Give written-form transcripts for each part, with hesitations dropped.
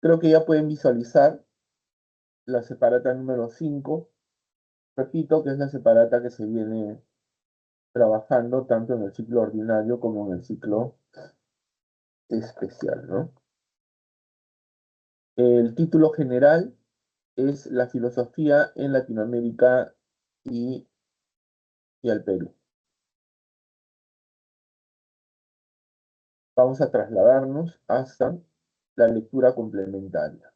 Creo que ya pueden visualizar la separata número 5. Repito que es la separata que se viene trabajando tanto en el ciclo ordinario como en el ciclo especial, ¿no? El título general es La filosofía en Latinoamérica y, y el Perú. Vamos a trasladarnos hasta la lectura complementaria.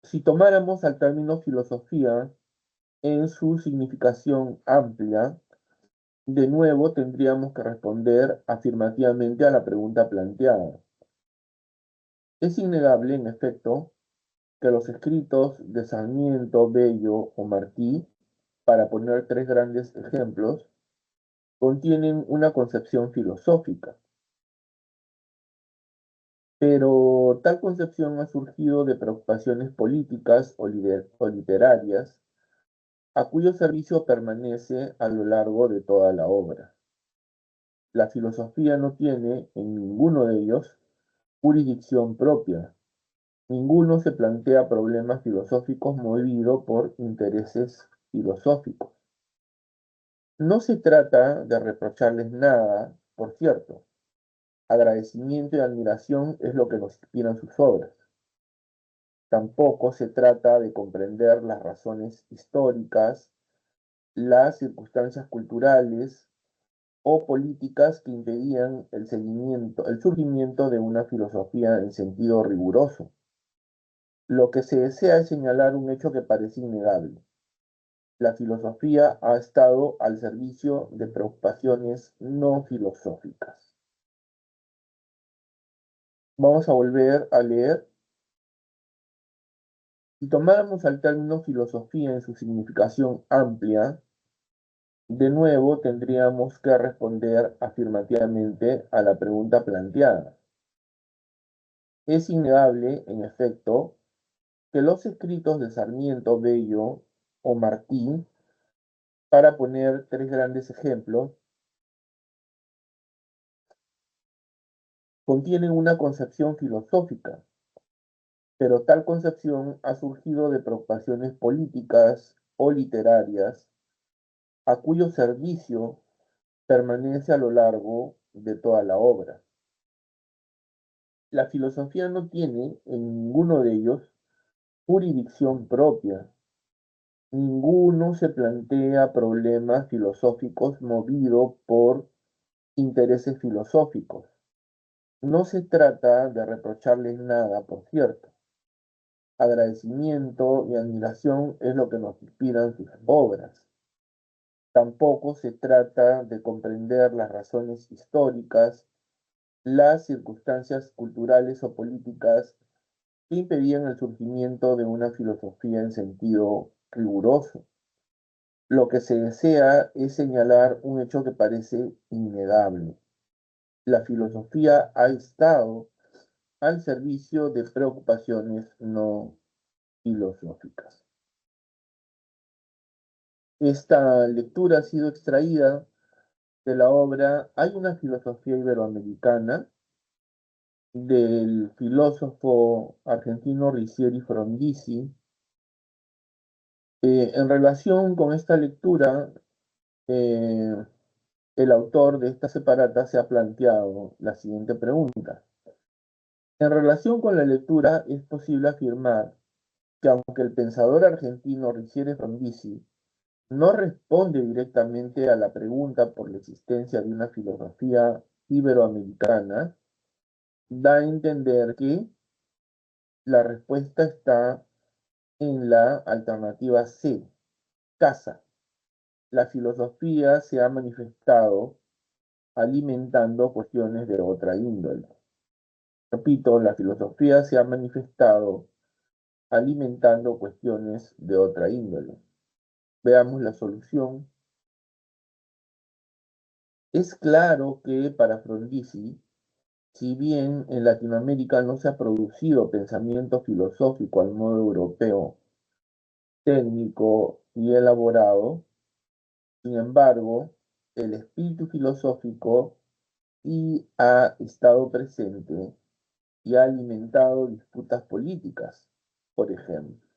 Si tomáramos al término filosofía en su significación amplia, de nuevo tendríamos que responder afirmativamente a la pregunta planteada. Es innegable, en efecto, que los escritos de Sarmiento, Bello o Martí, para poner tres grandes ejemplos, contienen una concepción filosófica, pero tal concepción ha surgido de preocupaciones políticas o literarias, a cuyo servicio permanece a lo largo de toda la obra. La filosofía no tiene, en ninguno de ellos, jurisdicción propia. Ninguno se plantea problemas filosóficos movido por intereses filosóficos. No se trata de reprocharles nada, por cierto. Agradecimiento y admiración es lo que nos inspiran sus obras. Tampoco se trata de comprender las razones históricas, las circunstancias culturales o políticas que impedían el surgimiento de una filosofía en sentido riguroso. Lo que se desea es señalar un hecho que parece innegable. La filosofía ha estado al servicio de preocupaciones no filosóficas. Vamos a volver a leer. Si tomáramos al término filosofía en su significación amplia, de nuevo tendríamos que responder afirmativamente a la pregunta planteada. Es innegable, en efecto, que los escritos de Sarmiento, Bello o Martín, para poner tres grandes ejemplos, contienen una concepción filosófica, pero tal concepción ha surgido de preocupaciones políticas o literarias, a cuyo servicio permanece a lo largo de toda la obra. La filosofía no tiene en ninguno de ellos jurisdicción propia. Ninguno se plantea problemas filosóficos movido por intereses filosóficos. No se trata de reprocharles nada, por cierto. Agradecimiento y admiración es lo que nos inspiran sus obras. Tampoco se trata de comprender las razones históricas, las circunstancias culturales o políticas que impedían el surgimiento de una filosofía en sentido riguroso. Lo que se desea es señalar un hecho que parece innegable. La filosofía ha estado al servicio de preocupaciones no filosóficas. Esta lectura ha sido extraída de la obra Hay una filosofía iberoamericana del filósofo argentino Ricieri Frondizi. En relación con esta lectura, eh, el autor de esta separata se ha planteado la siguiente pregunta. En relación con la lectura, es posible afirmar que aunque el pensador argentino Ricieri Frondizi no responde directamente a la pregunta por la existencia de una filosofía iberoamericana, da a entender que la respuesta está en la alternativa C, casa. La filosofía se ha manifestado alimentando cuestiones de otra índole. Repito, la filosofía se ha manifestado alimentando cuestiones de otra índole. Veamos la solución. Es claro que para Frondizi, si bien en Latinoamérica no se ha producido pensamiento filosófico al modo europeo, técnico y elaborado, Sin embargo, el espíritu filosófico sí ha estado presente y ha alimentado disputas políticas, por ejemplo.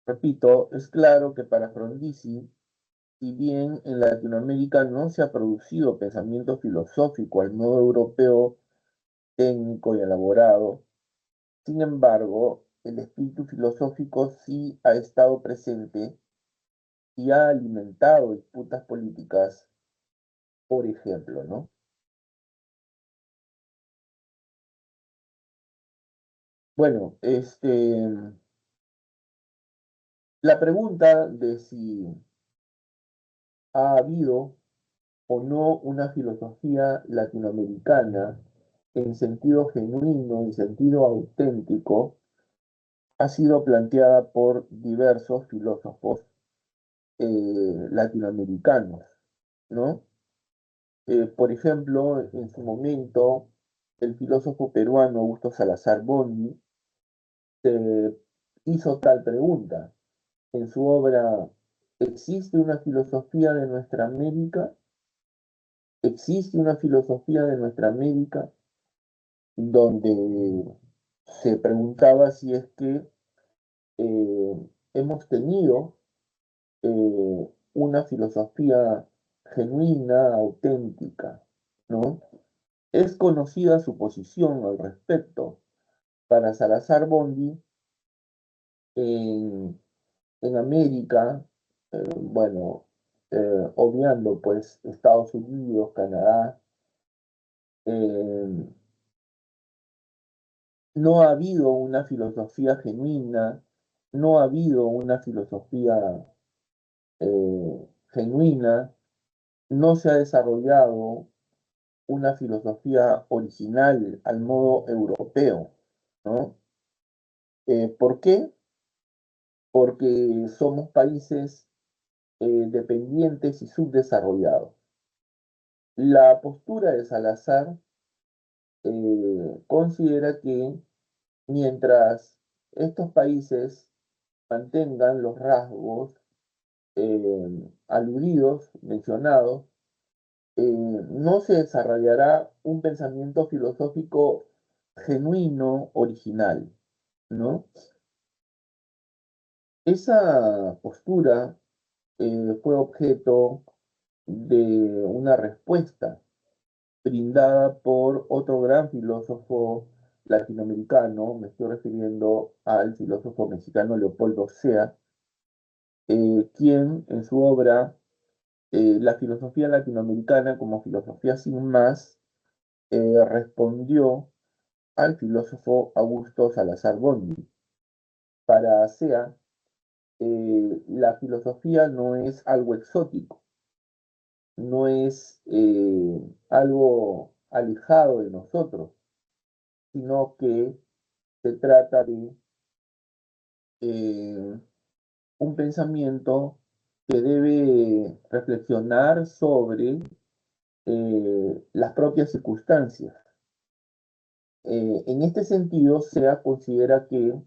Repito, es claro que para Frondizi, si bien en Latinoamérica no se ha producido pensamiento filosófico al modo europeo, técnico y elaborado, sin embargo, el espíritu filosófico sí ha estado presente y ha alimentado disputas políticas, por ejemplo, ¿no? Bueno, la pregunta de si ha habido o no una filosofía latinoamericana en sentido genuino, en sentido auténtico, ha sido planteada por diversos filósofos latinoamericanos, ¿no? Por ejemplo, en su momento, el filósofo peruano Augusto Salazar Bondy hizo tal pregunta en su obra: ¿existe una filosofía de nuestra América? ¿Existe una filosofía de nuestra América? Donde se preguntaba si es que hemos tenido una filosofía genuina, auténtica, ¿no? Es conocida su posición al respecto. Para Salazar Bondy, en, en América, bueno, obviando pues Estados Unidos, Canadá, eh, no ha habido una filosofía genuina, no ha habido una filosofía genuina, no se ha desarrollado una filosofía original al modo europeo, ¿no? ¿Por qué? Porque somos países dependientes y subdesarrollados. La postura de Salazar considera que mientras estos países mantengan los rasgos aludidos, mencionados, no se desarrollará un pensamiento filosófico genuino, original, ¿no? Esa postura fue objeto de una respuesta brindada por otro gran filósofo latinoamericano. Me estoy refiriendo al filósofo mexicano Leopoldo Sea, quien en su obra La filosofía latinoamericana como filosofía sin más, respondió al filósofo Augusto Salazar Bondy. Para Sea, la filosofía no es algo exótico, no es algo alejado de nosotros, sino que se trata de eh, un pensamiento que debe reflexionar sobre las propias circunstancias. En este sentido, SEA considera que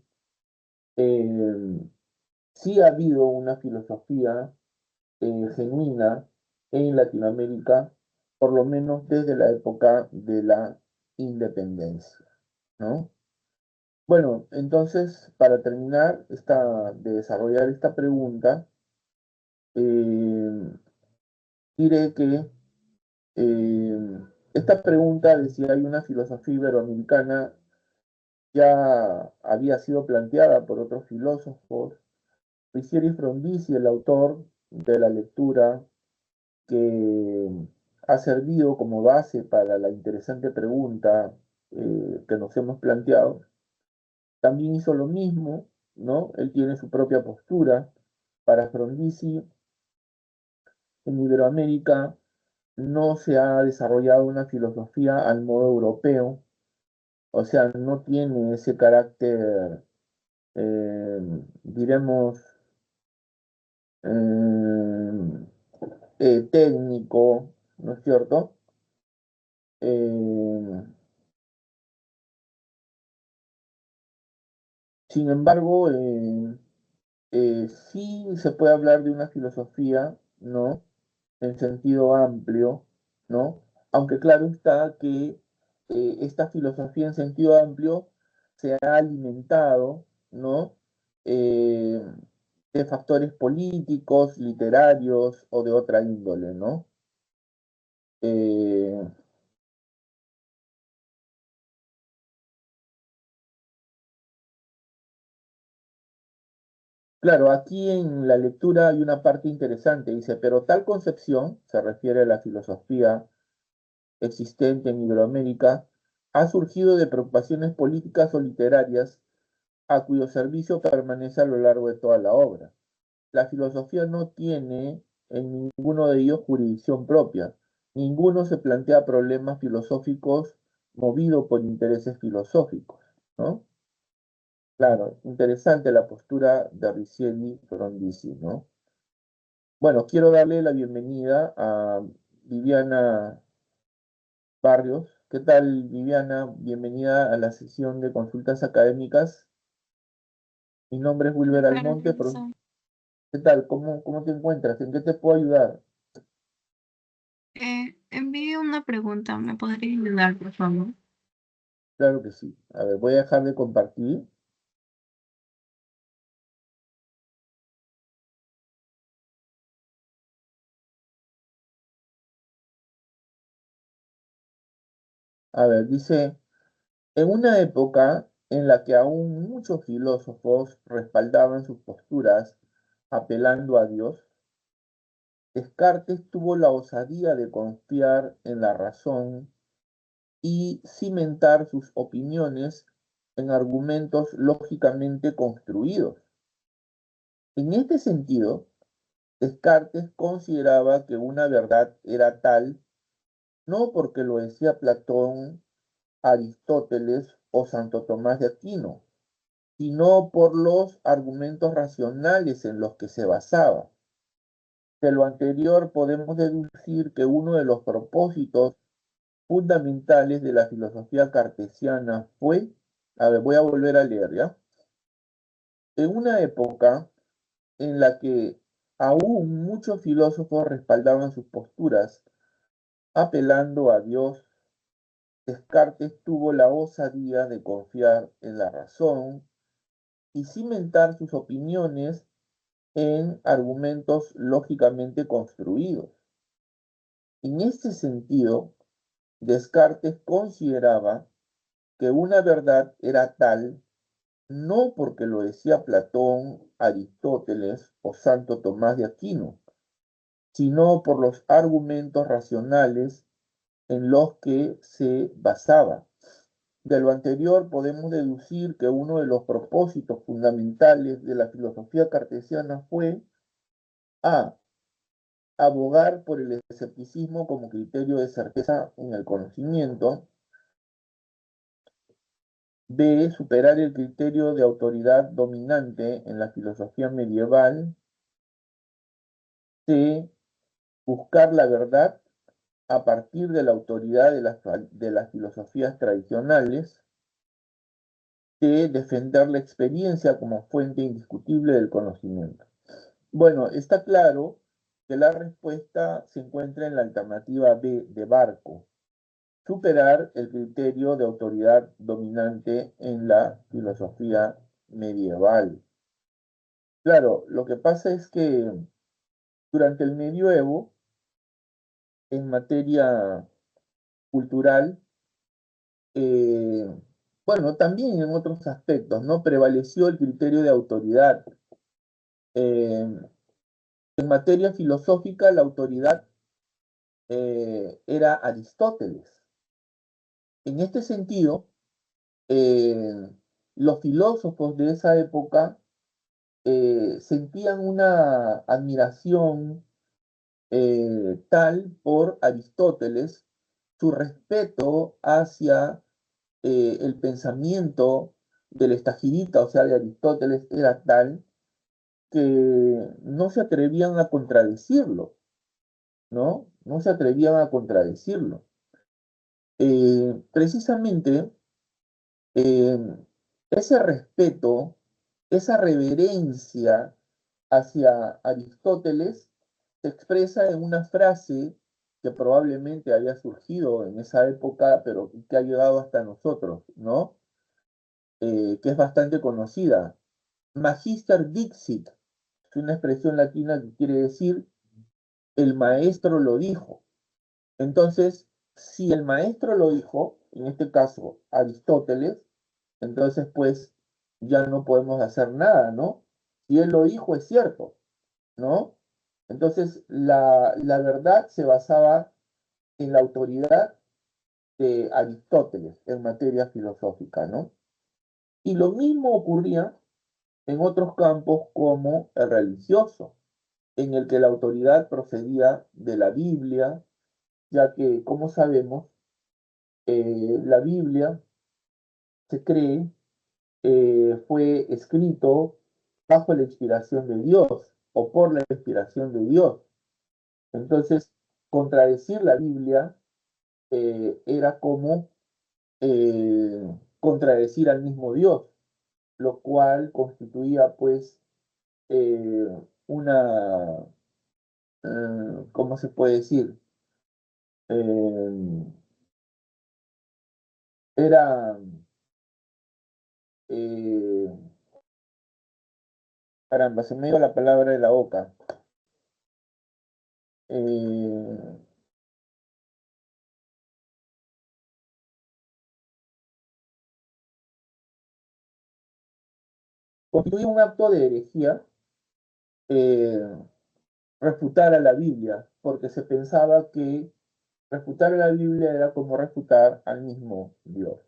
eh, sí ha habido una filosofía genuina en Latinoamérica, por lo menos desde la época de la independencia, ¿no? Bueno, entonces, para terminar de desarrollar esta pregunta, eh, diré que esta pregunta de si hay una filosofía iberoamericana ya había sido planteada por otros filósofos. Riccieri Frondizi, el autor de la lectura que ha servido como base para la interesante pregunta que nos hemos planteado, también hizo lo mismo, ¿no? Él tiene su propia postura. Para Frondizi, en Iberoamérica no se ha desarrollado una filosofía al modo europeo, o sea, no tiene ese carácter, eh, diremos, eh, técnico, ¿no es cierto? Eh, Sin embargo, sí se puede hablar de una filosofía, ¿no? En sentido amplio, ¿no? Aunque claro está que esta filosofía en sentido amplio se ha alimentado, ¿no? Eh, de factores políticos, literarios o de otra índole, ¿no? Eh, claro, aquí en la lectura hay una parte interesante, dice, pero tal concepción, se refiere a la filosofía existente en Iberoamérica, ha surgido de preocupaciones políticas o literarias a cuyo servicio permanece a lo largo de toda la obra. La filosofía no tiene en ninguno de ellos jurisdicción propia. Ninguno se plantea problemas filosóficos movido por intereses filosóficos, ¿no? Claro, interesante la postura de Riccieli Frondizi, ¿no? Bueno, quiero darle la bienvenida a Viviana Barrios. ¿Qué tal, Viviana? Bienvenida a la sesión de consultas académicas. Mi nombre es Wilber Claro, Almonte. profesor. ¿Qué tal? ¿Cómo te encuentras? ¿En qué te puedo ayudar? Envié una pregunta, ¿me podría ayudar, por favor? Claro que sí. A ver, voy a dejar de compartir. A ver, dice, en una época en la que aún muchos filósofos respaldaban sus posturas apelando a Dios, Descartes tuvo la osadía de confiar en la razón y cimentar sus opiniones en argumentos lógicamente construidos. En este sentido, Descartes consideraba que una verdad era tal no porque lo decía Platón, Aristóteles o Santo Tomás de Aquino, sino por los argumentos racionales en los que se basaba. De lo anterior podemos deducir que uno de los propósitos fundamentales de la filosofía cartesiana fue, a ver, voy a volver a leer, ¿ya? En una época en la que aún muchos filósofos respaldaban sus posturas, apelando a Dios, Descartes tuvo la osadía de confiar en la razón y cimentar sus opiniones en argumentos lógicamente construidos. En este sentido, Descartes consideraba que una verdad era tal no porque lo decía Platón, Aristóteles o Santo Tomás de Aquino, sino por los argumentos racionales en los que se basaba. De lo anterior podemos deducir que uno de los propósitos fundamentales de la filosofía cartesiana fue a. Abogar por el escepticismo como criterio de certeza en el conocimiento. B. Superar el criterio de autoridad dominante en la filosofía medieval. C. Buscar la verdad a partir de la autoridad de las filosofías tradicionales. D. Defender la experiencia como fuente indiscutible del conocimiento. Bueno, está claro que la respuesta se encuentra en la alternativa B de Barco, superar el criterio de autoridad dominante en la filosofía medieval. Claro, lo que pasa es que durante el medioevo, en materia cultural, eh, bueno, también en otros aspectos, ¿no? Prevaleció el criterio de autoridad. En materia filosófica, la autoridad era Aristóteles. En este sentido, eh, los filósofos de esa época sentían una admiración tal por Aristóteles, su respeto hacia el pensamiento del estagirita, o sea, de Aristóteles, era tal que no se atrevían a contradecirlo, ¿no? No se atrevían a contradecirlo. Precisamente eh, ese respeto, esa reverencia hacia Aristóteles se expresa en una frase que probablemente había surgido en esa época, pero que ha llegado hasta nosotros, ¿no? Que es bastante conocida. Magister Dixit es una expresión latina que quiere decir el maestro lo dijo. Entonces, si el maestro lo dijo, en este caso Aristóteles, entonces pues ya no podemos hacer nada, ¿no? Si él lo dijo, es cierto, ¿no? Entonces, la verdad se basaba en la autoridad de Aristóteles en materia filosófica, ¿no? Y lo mismo ocurría en otros campos como el religioso, en el que la autoridad procedía de la Biblia, ya que, como sabemos, la Biblia se cree fue escrito bajo la inspiración de Dios o por la inspiración de Dios. Entonces, contradecir la Biblia era como contradecir al mismo Dios, lo cual constituía pues eh, una, ¿cómo se puede decir? Eh, era, eh, caramba, se me dio la palabra de la boca. Eh, constituía un acto de herejía eh, refutar a la Biblia, porque se pensaba que refutar a la Biblia era como refutar al mismo Dios,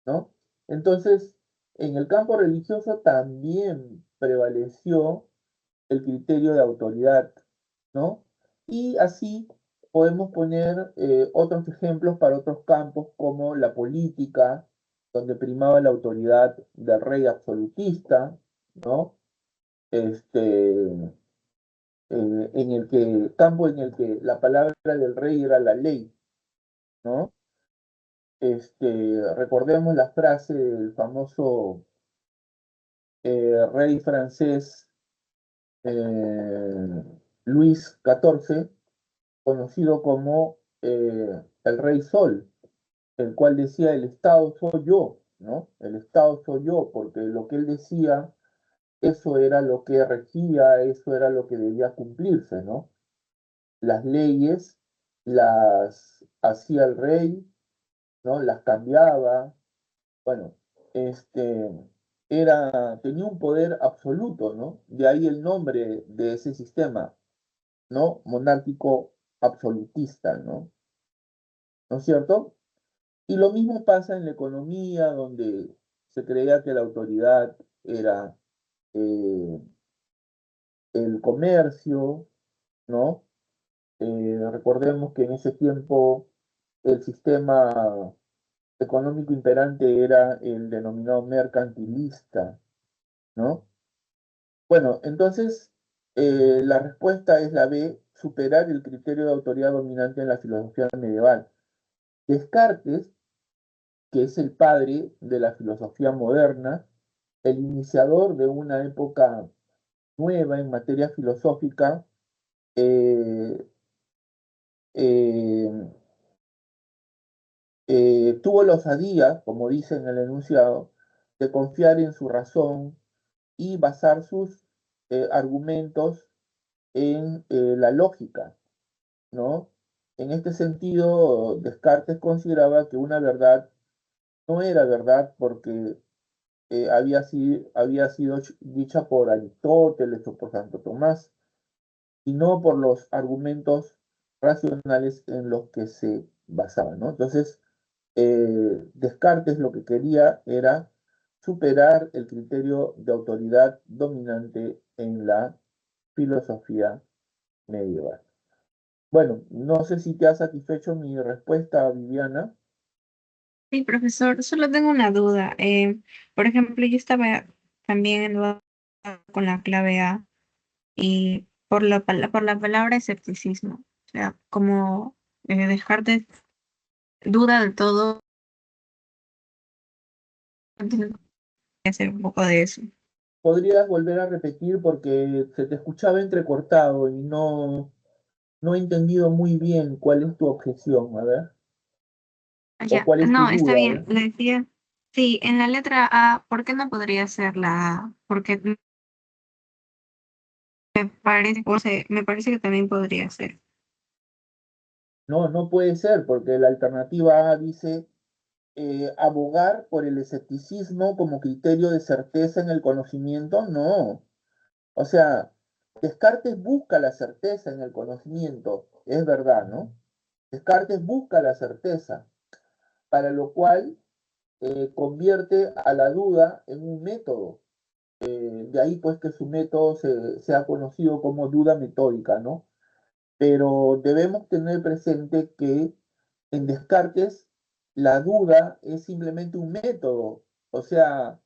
¿no? Entonces, en el campo religioso también prevaleció el criterio de autoridad, ¿no? Y así podemos poner otros ejemplos para otros campos como la política, donde primaba la autoridad del rey absolutista, ¿no? Este, en el que, campo en el que la palabra del rey era la ley, ¿no? Recordemos la frase del famoso rey francés eh, Luis XIV, conocido como el Rey Sol, el cual decía, el Estado soy yo, ¿no? El Estado soy yo, porque lo que él decía, eso era lo que regía, eso era lo que debía cumplirse, ¿no? Las leyes las hacía el rey, ¿no? Las cambiaba, bueno, este, tenía un poder absoluto, ¿no? De ahí el nombre de ese sistema, ¿no? Monárquico absolutista, ¿no? ¿No es cierto? Y lo mismo pasa en la economía, donde se creía que la autoridad era eh, el comercio, ¿no? Recordemos que en ese tiempo el sistema económico imperante era el denominado mercantilista, ¿no? Bueno, entonces la respuesta es la B, superar el criterio de autoridad dominante en la filosofía medieval. Descartes, que es el padre de la filosofía moderna, el iniciador de una época nueva en materia filosófica, eh, eh, tuvo la osadía, como dice en el enunciado, de confiar en su razón y basar sus argumentos en la lógica, ¿no? En este sentido, Descartes consideraba que una verdad no era verdad porque había sido dicha por Aristóteles o por Santo Tomás, sino por los argumentos racionales en los que se basaban, ¿no? Entonces, Descartes lo que quería era superar el criterio de autoridad dominante en la filosofía medieval. Bueno, no sé si te ha satisfecho mi respuesta, Viviana. Sí, profesor, solo tengo una duda. Por ejemplo, yo estaba también en duda con la clave A y por la palabra escepticismo. O sea, como dejarte duda del todo, tengo que hacer un poco de eso. ¿Podrías volver a repetir porque se te escuchaba entrecortado y no he entendido muy bien cuál es tu objeción? A ver, o Ya, cuál es tu no, está duda, a bien. ver. Le decía, sí, en la letra A, ¿por qué no podría ser la A? Porque me parece, me parece que también podría ser. No, no puede ser, porque la alternativa A dice abogar por el escepticismo como criterio de certeza en el conocimiento. No. O sea, Descartes busca la certeza en el conocimiento, es verdad, ¿no? Descartes busca la certeza, para lo cual convierte a la duda en un método. De ahí pues que su método sea conocido como duda metódica, ¿no? Pero debemos tener presente que en Descartes la duda es simplemente un método, o sea,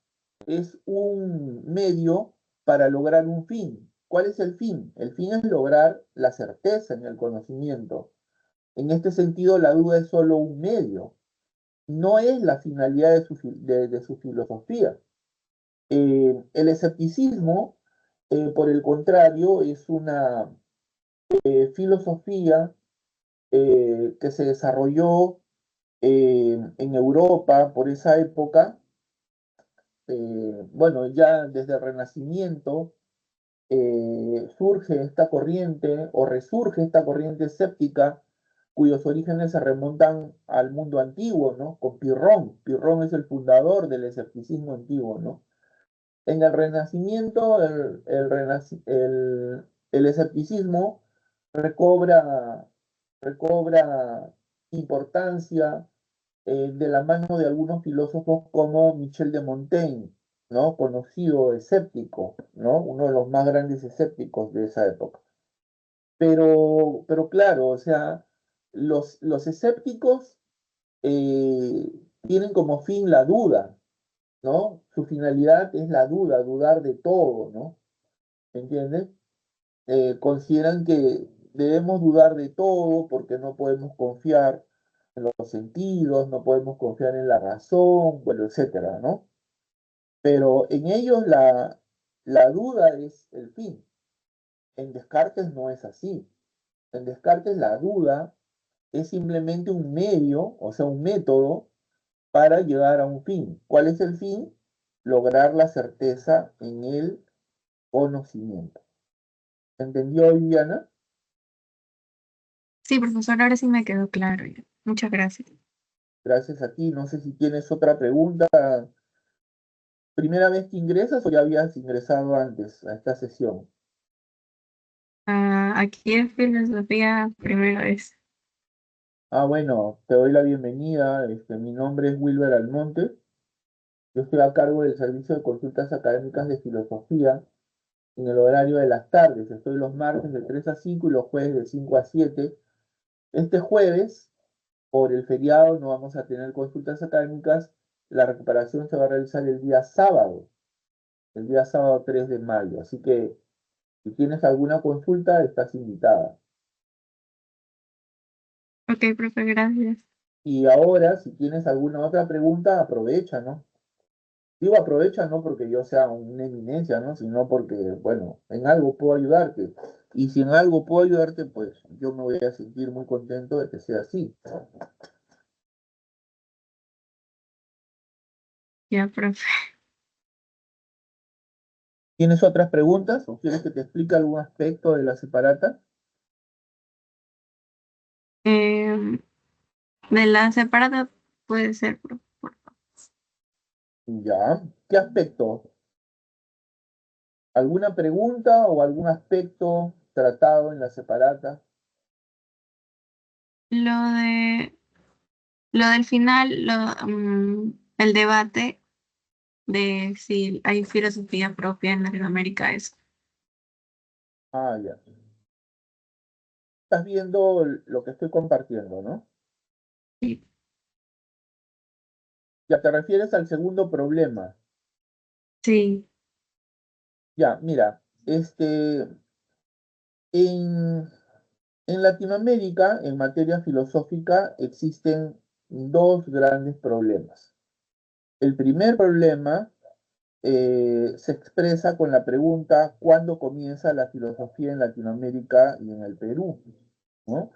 es un medio para lograr un fin. ¿Cuál es el fin? El fin es lograr la certeza en el conocimiento. En este sentido, la duda es solo un medio, no es la finalidad de su filosofía. El escepticismo, por el contrario, es una filosofía que se desarrolló en Europa por esa época. Bueno, ya desde el Renacimiento surge esta corriente o resurge esta corriente escéptica cuyos orígenes se remontan al mundo antiguo, ¿no? Con Pirrón. Pirrón es el fundador del escepticismo antiguo, ¿no? En el Renacimiento, el escepticismo recobra, recobra importancia de la mano de algunos filósofos como Michel de Montaigne, ¿no? Conocido escéptico, ¿no? Uno de los más grandes escépticos de esa época. Pero claro, o sea, los escépticos eh, tienen como fin la duda, ¿no? Su finalidad es la duda, dudar de todo, ¿no? ¿Entiendes? Consideran que debemos dudar de todo porque no podemos confiar en los sentidos, no podemos confiar en la razón, bueno, etcétera, ¿no? Pero en ellos la duda es el fin. En Descartes no es así. En Descartes la duda es simplemente un medio, o sea, un método para llegar a un fin. ¿Cuál es el fin? Lograr la certeza en el conocimiento. ¿Entendió, Viviana? Sí, profesor, ahora sí me quedó claro ya. Muchas gracias. Gracias a ti. No sé si tienes otra pregunta. ¿Primera vez que ingresas o ya habías ingresado antes a esta sesión? Ah, aquí en filosofía, primera vez. Ah, bueno, te doy la bienvenida. Mi nombre es Wilber Almonte. Yo estoy a cargo del servicio de consultas académicas de filosofía en el horario de las tardes. Estoy los martes de 3 a 5 y los jueves de 5 a 7. Este jueves, por el feriado, no vamos a tener consultas académicas. La recuperación se va a realizar el día sábado 3 de mayo. Así que si tienes alguna consulta, estás invitada. Ok, profe, gracias. Y ahora, si tienes alguna otra pregunta, aprovecha, ¿no? Digo aprovecha no porque yo sea una eminencia, ¿no? Sino porque, bueno, en algo puedo ayudarte. Y si en algo puedo ayudarte, pues yo me voy a sentir muy contento de que sea así. Ya, profe. ¿Tienes otras preguntas o quieres que te explique algún aspecto de la separata? Em, de la separada puede ser, por favor. Ya. ¿Qué aspecto? ¿Alguna pregunta o algún aspecto tratado en la separata? Lo de, lo del final, el debate de si hay filosofía propia en Latinoamérica, eso. Ah, ya. Estás viendo lo que estoy compartiendo, ¿no? Sí, Ya te refieres al segundo problema. sí, Ya, mira, en, en Latinoamérica, en materia filosófica, existen dos grandes problemas. El primer problema se expresa con la pregunta: ¿cuándo comienza la filosofía en Latinoamérica y en el Perú? ¿No?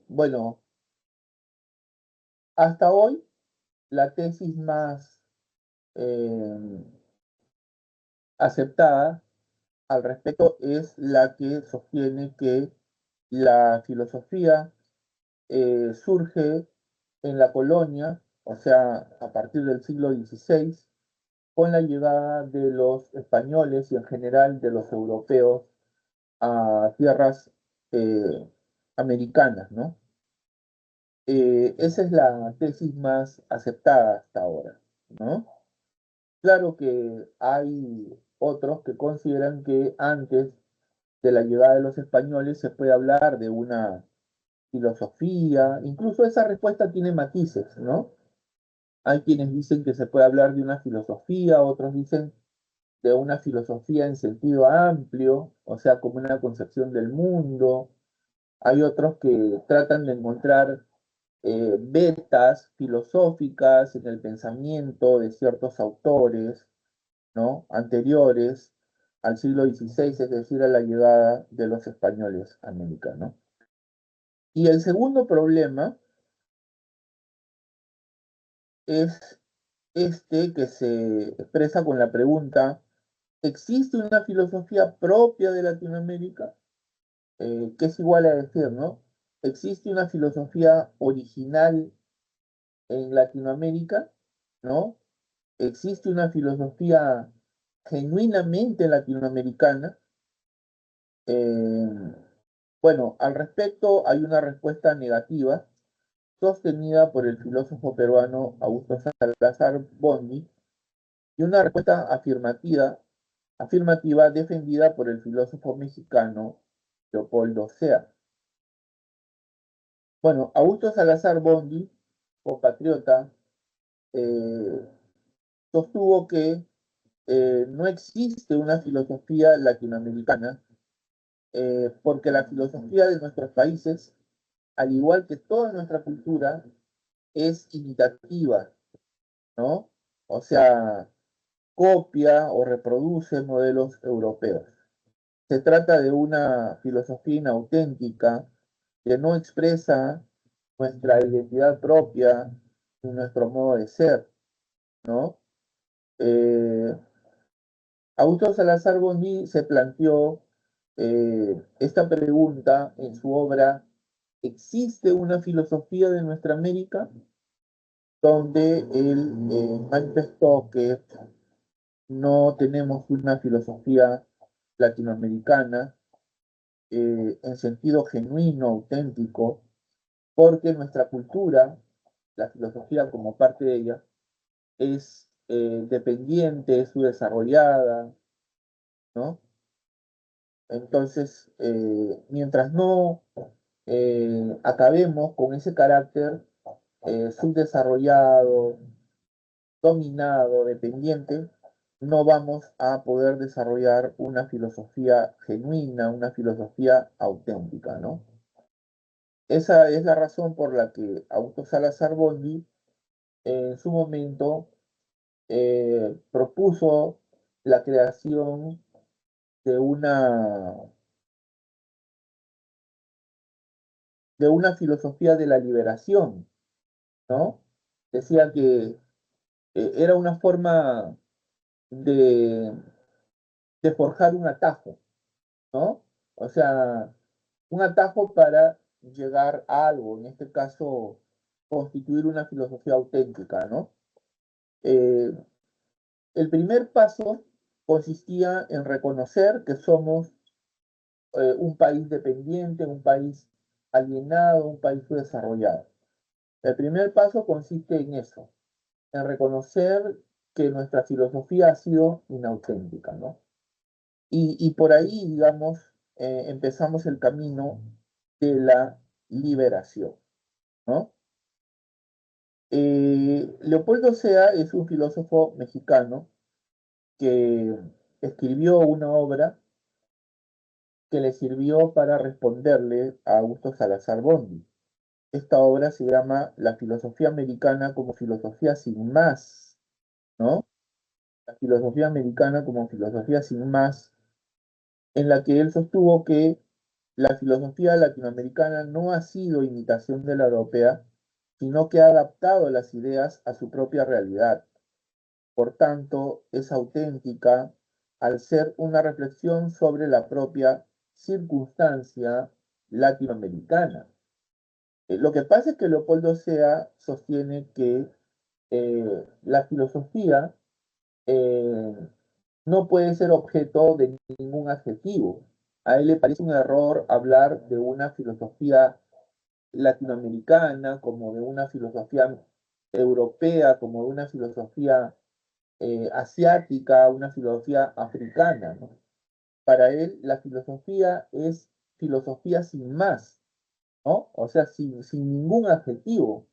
Bueno, hasta hoy la tesis más eh, aceptada al respecto es la que sostiene que la filosofía surge en la colonia, o sea, a partir del siglo XVI, con la llegada de los españoles y en general de los europeos a tierras americanas, ¿no? Esa es la tesis más aceptada hasta ahora, ¿no? Claro que hay otros que consideran que antes de la llegada de los españoles se puede hablar de una filosofía, incluso esa respuesta tiene matices, ¿no? Hay quienes dicen que se puede hablar de una filosofía, otros dicen de una filosofía en sentido amplio, o sea, como una concepción del mundo. Hay otros que tratan de encontrar vetas filosóficas en el pensamiento de ciertos autores, ¿no? Anteriores al siglo XVI, es decir, a la llegada de los españoles a América, ¿no? Y el segundo problema es este que se expresa con la pregunta: ¿existe una filosofía propia de Latinoamérica? Que es igual a decir, ¿no? ¿Existe una filosofía original en Latinoamérica? ¿No? ¿Existe una filosofía genuinamente latinoamericana? Eh, bueno, al respecto hay una respuesta negativa sostenida por el filósofo peruano Augusto Salazar Bondy y una respuesta afirmativa defendida por el filósofo mexicano Leopoldo Sea. Bueno, Augusto Salazar Bondy, compatriota, eh, sostuvo que no existe una filosofía latinoamericana porque la filosofía de nuestros países, al igual que toda nuestra cultura, es imitativa, ¿no? O sea, copia o reproduce modelos europeos. Se trata de una filosofía inauténtica que no expresa nuestra identidad propia y nuestro modo de ser, ¿no? Eh, Augusto Salazar Bondy se planteó esta pregunta en su obra ¿existe una filosofía de nuestra América? Donde él manifestó que no tenemos una filosofía latinoamericana en sentido genuino, auténtico, porque nuestra cultura, la filosofía como parte de ella, es dependiente, es subdesarrollada, ¿no? Entonces, mientras no acabemos con ese carácter subdesarrollado, dominado, dependiente, no vamos a poder desarrollar una filosofía genuina, una filosofía auténtica, ¿no? Esa es la razón por la que Augusto Salazar Bondy en su momento propuso la creación de una filosofía de la liberación, ¿no? Decía que era una forma de, de forjar un atajo, ¿no? O sea, un atajo para llegar a algo, en este caso, constituir una filosofía auténtica, ¿no? Eh, el primer paso consistía en reconocer que somos un país dependiente, un país alienado, un país subdesarrollado. El primer paso consiste en eso, en reconocer que nuestra filosofía ha sido inauténtica, ¿no? Y por ahí, digamos, empezamos el camino de la liberación, ¿no? Leopoldo Sea es un filósofo mexicano que escribió una obra que le sirvió para responderle a Augusto Salazar Bondy. Esta obra se llama La filosofía americana como filosofía sin más, ¿no? La filosofía americana como filosofía sin más, en la que él sostuvo que la filosofía latinoamericana no ha sido imitación de la europea, sino que ha adaptado las ideas a su propia realidad. Por tanto, es auténtica al ser una reflexión sobre la propia circunstancia latinoamericana. Lo que pasa es que Leopoldo Sea sostiene que la filosofía eh, no puede ser objeto de ningún adjetivo. A él le parece un error hablar de una filosofía latinoamericana, como de una filosofía europea, como de una filosofía asiática, una filosofía africana, ¿no? Para él, la filosofía es filosofía sin más, ¿no? O sea, sin ningún adjetivo,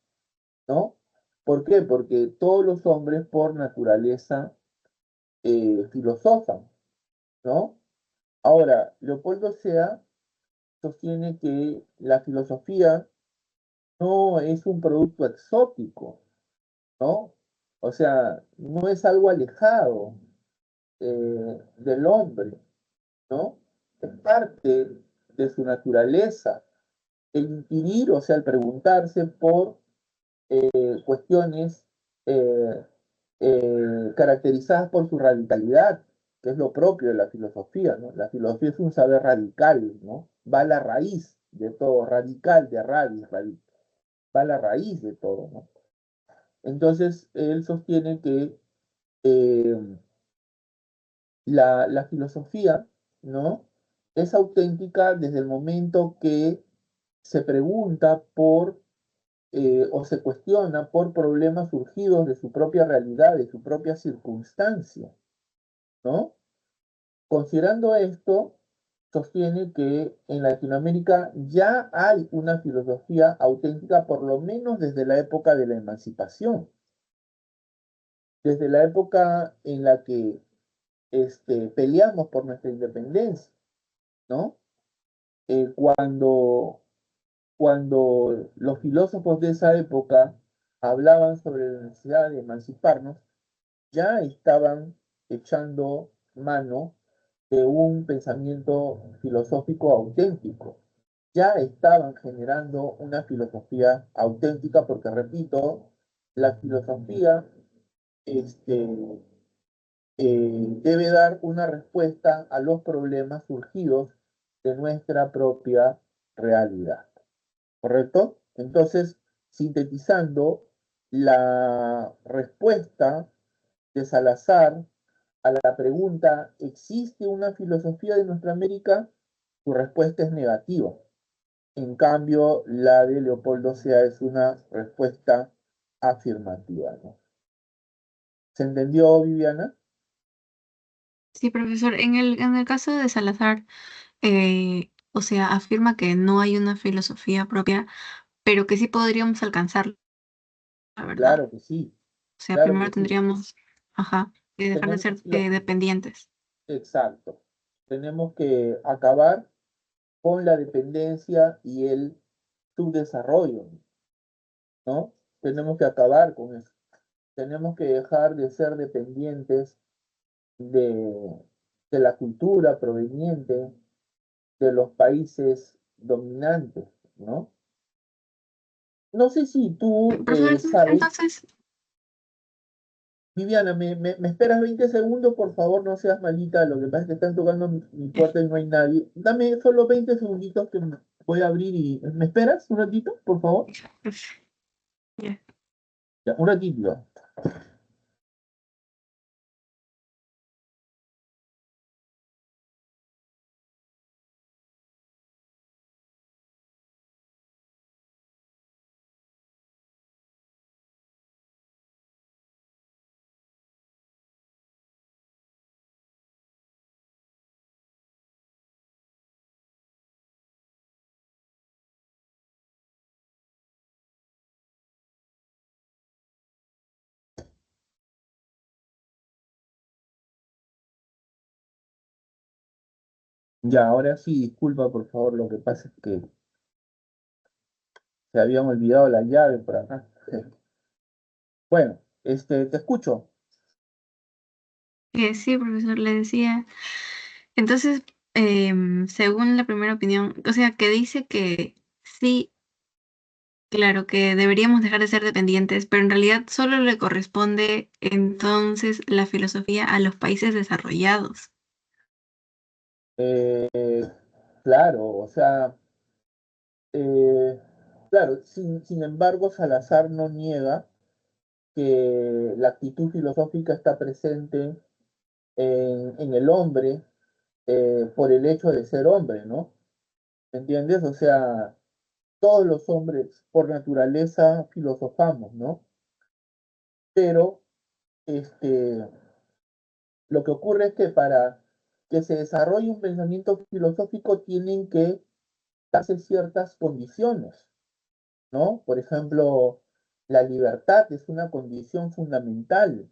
¿no? ¿Por qué? Porque todos los hombres por naturaleza filosofan, ¿no? Ahora, Leopoldo Sea sostiene que la filosofía no es un producto exótico, ¿no? O sea, no es algo alejado del hombre, ¿no? Es parte de su naturaleza. El inquirir, o sea, el preguntarse por cuestiones eh, caracterizadas por su radicalidad, que es lo propio de la filosofía, ¿no? La filosofía es un saber radical, ¿no? Va a la raíz de todo, radical de raíz, va a la raíz de todo, ¿no? Entonces, él sostiene que eh, la filosofía, ¿no? Es auténtica desde el momento que se pregunta por o se cuestiona por problemas surgidos de su propia realidad, de su propia circunstancia, ¿no? Considerando esto, sostiene que en Latinoamérica ya hay una filosofía auténtica, por lo menos desde la época de la emancipación, desde la época en la que peleamos por nuestra independencia, ¿no? Cuando los filósofos de esa época hablaban sobre la necesidad de emanciparnos, ya estaban echando mano de un pensamiento filosófico auténtico, ya estaban generando una filosofía auténtica, porque repito, la filosofía este, debe dar una respuesta a los problemas surgidos de nuestra propia realidad. ¿Correcto? Entonces, sintetizando, la respuesta de Salazar a la pregunta, ¿existe una filosofía de nuestra América? Su respuesta es negativa. En cambio, la de Leopoldo Sea es una respuesta afirmativa, ¿no? ¿Se entendió, Viviana? Sí, profesor, en el caso de Salazar, o sea, afirma que no hay una filosofía propia, pero que sí podríamos alcanzarla, ¿verdad? Claro que sí, O sea, claro primero que sí. tendríamos, ajá, que dejar de Tenemos, ser dependientes. exacto. Tenemos que acabar con la dependencia y el subdesarrollo, ¿no? Tenemos que acabar con eso. Tenemos que dejar de ser dependientes de, de la cultura proveniente de los países dominantes, ¿no? No sé si tú Profesor, sabes, entonces, Viviana, me esperas 20 segundos, por favor, no seas malita, lo que pasa es que están tocando mi puerta y no hay nadie. Dame solo 20 segunditos que voy a abrir y... ¿Me esperas un ratito, por favor? ya. Ya, un ratito. Ya, ahora sí, disculpa, por favor, lo que pasa es que se habían olvidado la llave por acá. Bueno, te escucho. Sí, profesor, le decía. Entonces, según la primera opinión, o sea, que dice que sí, claro, que deberíamos dejar de ser dependientes, pero en realidad solo le corresponde entonces la filosofía a los países desarrollados. Eh, claro, o sea, eh, claro, sin embargo, Salazar no niega que la actitud filosófica está presente en el hombre por el hecho de ser hombre, ¿no? ¿Entiendes? O sea, todos los hombres por naturaleza filosofamos, ¿no? Pero este, lo que ocurre es que para que se desarrolle un pensamiento filosófico tienen que darse ciertas condiciones, ¿no? Por ejemplo, la libertad es una condición fundamental,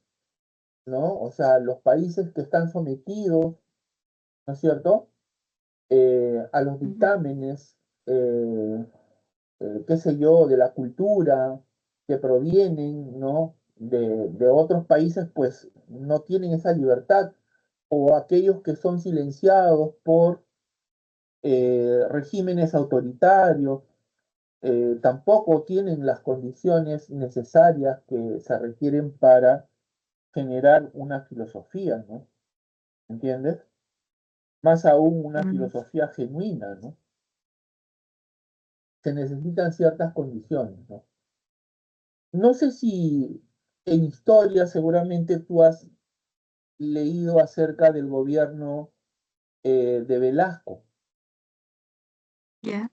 ¿no? O sea, los países que están sometidos, ¿no es cierto?, a los Ujú. dictámenes, qué sé yo, de la cultura que provienen, ¿no? De otros países, pues no tienen esa libertad, o aquellos que son silenciados por regímenes autoritarios, tampoco tienen las condiciones necesarias que se requieren para generar una filosofía, ¿no? ¿Entiendes? Más aún una Mm, filosofía genuina, ¿no? Se necesitan ciertas condiciones, ¿no? No sé si en historia seguramente tú has leído acerca del gobierno de Velasco. ya.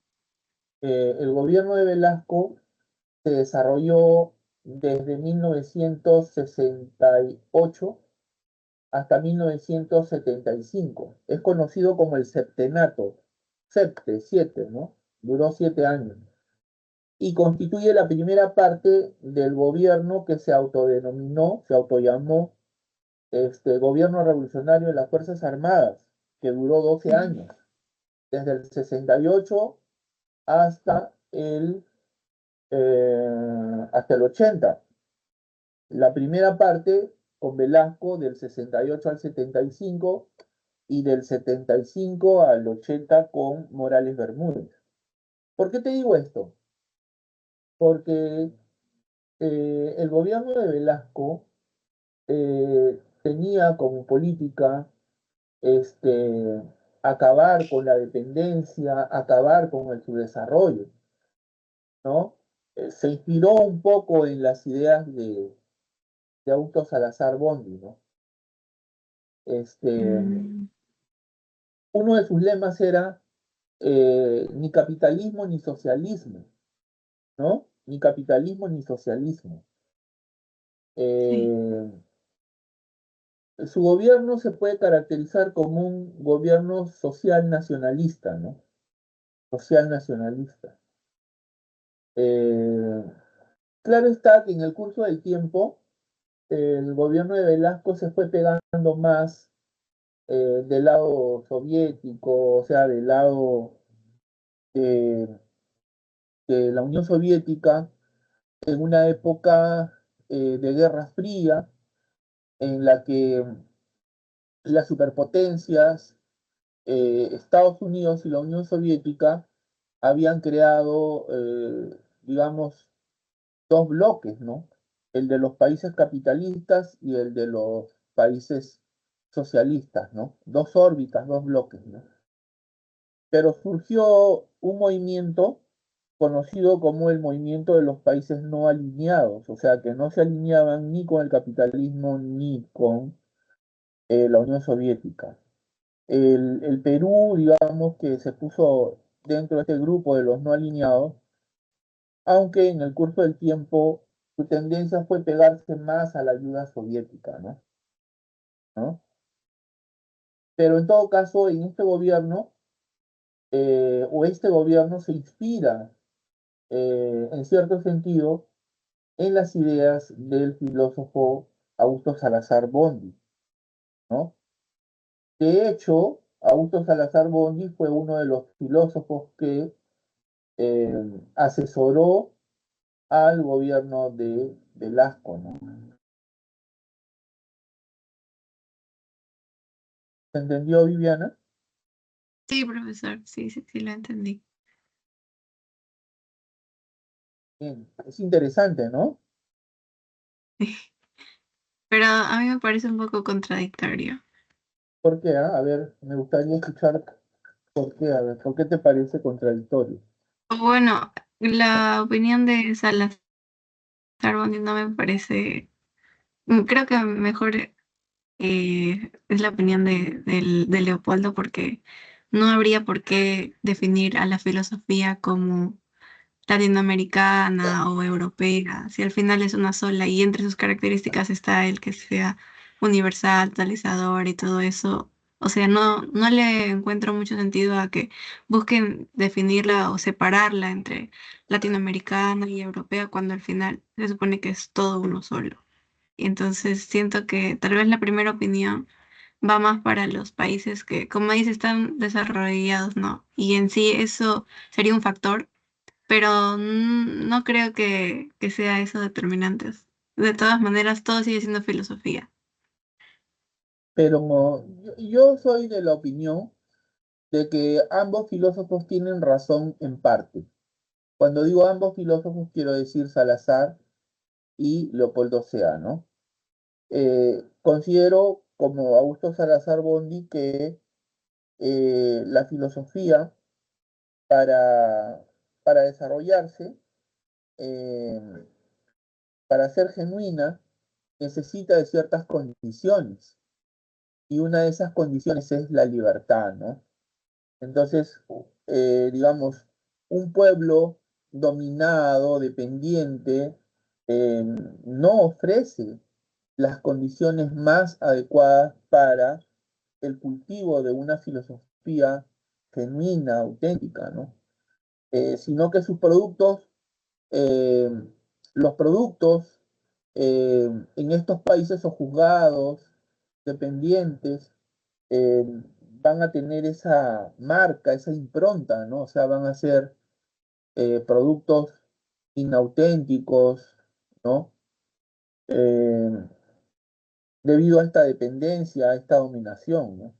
El gobierno de Velasco se desarrolló desde 1968 hasta 1975. Es conocido como el septenato, septe, siete, ¿no? Duró 7 años. Y constituye la primera parte del gobierno que se autodenominó, se autollamó gobierno revolucionario de las Fuerzas Armadas, que duró 12 Ujú. años, desde el 68 hasta hasta el 80. La primera parte con Velasco del 68 al 75 y del 75 al 80 con Morales Bermúdez. ¿Por qué te digo esto? Porque el gobierno de Velasco tenía como política este, acabar con la dependencia, acabar con el subdesarrollo, ¿no? Se inspiró un poco en las ideas de Augusto Salazar Bondy, ¿no? Este, Mm, uno de sus lemas era ni capitalismo ni socialismo, ¿no? Ni capitalismo ni socialismo. sí. Eh, su gobierno se puede caracterizar como un gobierno social nacionalista, ¿no? Social nacionalista. Eh, claro está que en el curso del tiempo el gobierno de Velasco se fue pegando más del lado soviético, o sea, del lado de, de la Unión Soviética, en una época de Guerra Fría, en la que las superpotencias, Estados Unidos y la Unión Soviética, habían creado, digamos, dos bloques, ¿no? El de los países capitalistas y el de los países socialistas, ¿no? Dos órbitas, dos bloques, ¿no? Pero surgió un movimiento conocido como el movimiento de los países no alineados, o sea, que no se alineaban ni con el capitalismo ni con la Unión Soviética. El Perú, digamos, que se puso dentro de este grupo de los no alineados, aunque en el curso del tiempo su tendencia fue pegarse más a la ayuda soviética, ¿no? ¿No? Pero en todo caso, en este gobierno, o este gobierno se inspira, en cierto sentido, en las ideas del filósofo Augusto Salazar Bondy, ¿no? De hecho, Augusto Salazar Bondy fue uno de los filósofos que asesoró al gobierno de Velasco, ¿no? ¿Se entendió, Viviana? Sí, profesor, sí, sí, sí, lo entendí. Bien, es interesante, ¿no? Pero a mí me parece un poco contradictorio. ¿Por qué? A ver, me gustaría escuchar por qué. A ver, ¿por qué te parece contradictorio? Bueno, la opinión de Salazar Bondi no me parece, creo que mejor es la opinión de Leopoldo porque no habría por qué definir a la filosofía como latinoamericana o europea, si al final es una sola y entre sus características está el que sea universal, totalizador y todo eso. O sea, no le encuentro mucho sentido a que busquen definirla o separarla entre latinoamericana y europea cuando al final se supone que es todo uno solo. Y entonces siento que tal vez la primera opinión va más para los países que, como dice, están desarrollados, ¿no? Y en sí eso sería un factor, pero no creo que sea eso determinante. De todas maneras, todo sigue siendo filosofía. Pero yo soy de la opinión de que ambos filósofos tienen razón en parte. Cuando digo ambos filósofos, quiero decir Salazar y Leopoldo Sea, ¿no? Considero, como Augusto Salazar Bondi, que la filosofía para, para desarrollarse, eh, para ser genuina, necesita de ciertas condiciones. Y una de esas condiciones es la libertad, ¿no? Entonces, digamos, un pueblo dominado, dependiente, eh, no ofrece las condiciones más adecuadas para el cultivo de una filosofía genuina, auténtica, ¿no? Sino que sus productos, eh, los productos en estos países sojuzgados, dependientes, eh, van a tener esa marca, esa impronta, ¿no? O sea, van a ser productos inauténticos, ¿no? Eh, debido a esta dependencia, a esta dominación, ¿no?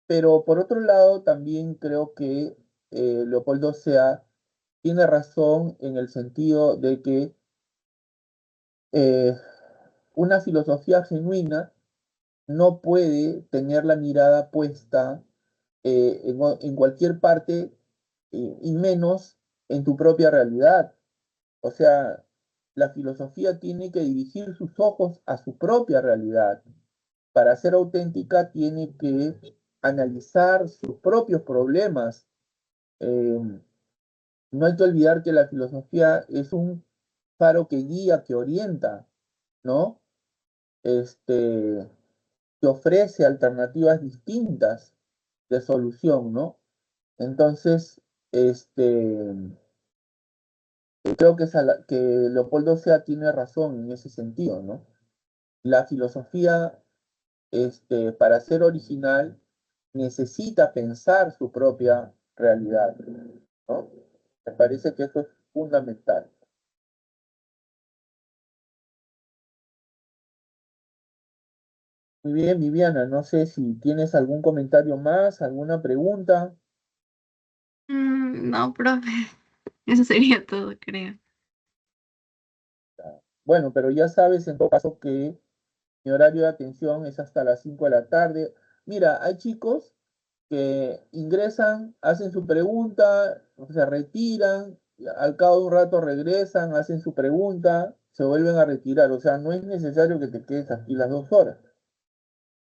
Pero por otro lado, también creo que Leopoldo Sea tiene razón en el sentido de que eh, una filosofía genuina no puede tener la mirada puesta en cualquier parte y menos en tu propia realidad. O sea, la filosofía tiene que dirigir sus ojos a su propia realidad. Para ser auténtica tiene que analizar sus propios problemas. Eh, no hay que olvidar que la filosofía es un faro que guía, que orienta, ¿no? Este, que ofrece alternativas distintas de solución, ¿no? Entonces, este, creo que Leopoldo Sea tiene razón en ese sentido, ¿no? La filosofía, para ser original, necesita pensar su propia realidad, ¿no? Me parece que eso es fundamental. Muy bien, Viviana, no sé si tienes algún comentario más, alguna pregunta. No, profe, eso sería todo, creo. Bueno, pero ya sabes en todo caso que mi horario de atención es hasta las 5 de la tarde. Mira, hay chicos que ingresan, hacen su pregunta, se retiran, y al cabo de un rato regresan, hacen su pregunta, se vuelven a retirar. O sea, no es necesario que te quedes aquí las 2 horas,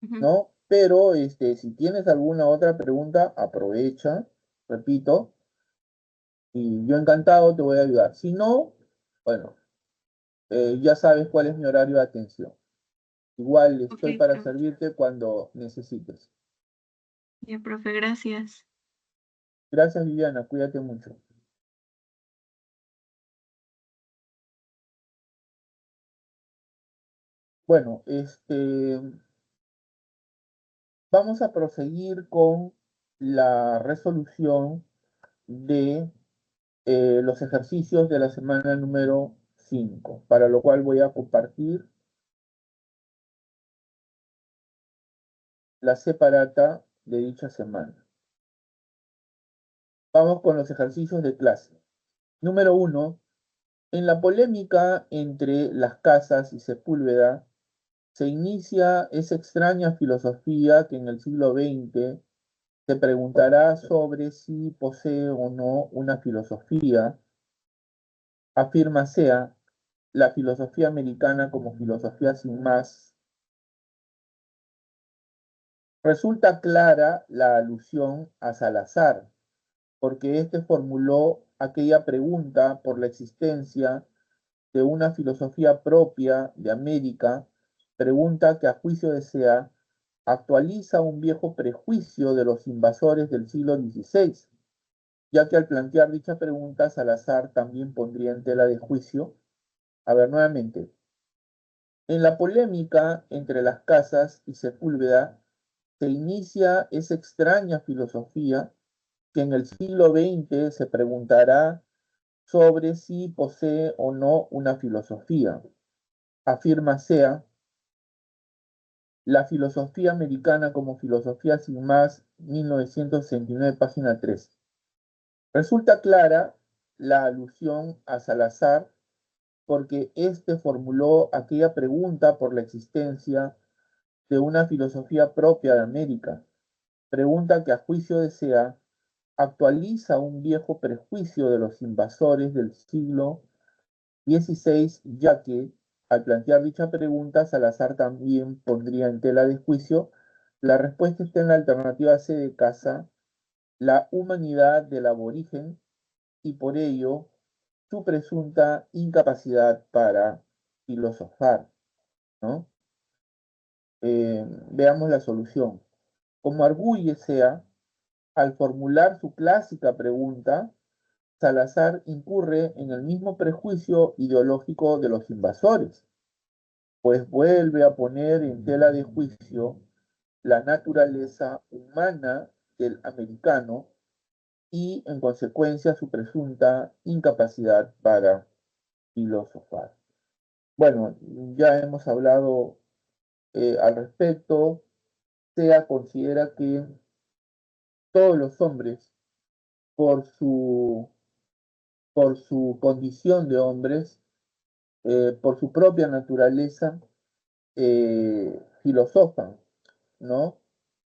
Ujú. ¿no? Pero si tienes alguna otra pregunta, aprovecha, repito, y yo encantado te voy a ayudar. Si no, bueno, ya sabes cuál es mi horario de atención. Igual Ok, estoy para profe. servirte cuando necesites. Ya, profe, gracias. Gracias, Viviana, cuídate mucho. Bueno, vamos a proseguir con la resolución de los ejercicios de la semana número 5, para lo cual voy a compartir la separata de dicha semana. Vamos con los ejercicios de clase. Número 1. En la polémica entre las Casas y Sepúlveda, se inicia esa extraña filosofía que en el siglo XX se preguntará sobre si posee o no una filosofía. Afirma sea la filosofía americana como filosofía sin más. Resulta clara la alusión a Salazar, porque éste formuló aquella pregunta por la existencia de una filosofía propia de América, pregunta que a juicio de Sea actualiza un viejo prejuicio de los invasores del siglo XVI, ya que al plantear dicha pregunta Salazar también pondría en tela de juicio. A ver, nuevamente, en la polémica entre las Casas y Sepúlveda se inicia esa extraña filosofía que en el siglo XX se preguntará sobre si posee o no una filosofía. Afirma Sea, la filosofía americana como filosofía sin más, 1969, página 3. Resulta clara la alusión a Salazar porque éste formuló aquella pregunta por la existencia de una filosofía propia de América, pregunta que a juicio de Sea actualiza un viejo prejuicio de los invasores del siglo XVI, ya que al plantear dicha pregunta, Salazar también pondría en tela de juicio. La respuesta está en la alternativa C de Casa, la humanidad del aborigen y por ello su presunta incapacidad para filosofar, ¿no? Veamos la solución. Como arguye Sea, al formular su clásica pregunta, Salazar incurre en el mismo prejuicio ideológico de los invasores, pues vuelve a poner en tela de juicio la naturaleza humana del americano y, en consecuencia, su presunta incapacidad para filosofar. Bueno, ya hemos hablado al respecto. Sea considera que todos los hombres, por su, por su condición de hombres, por su propia naturaleza, filosofan, ¿no?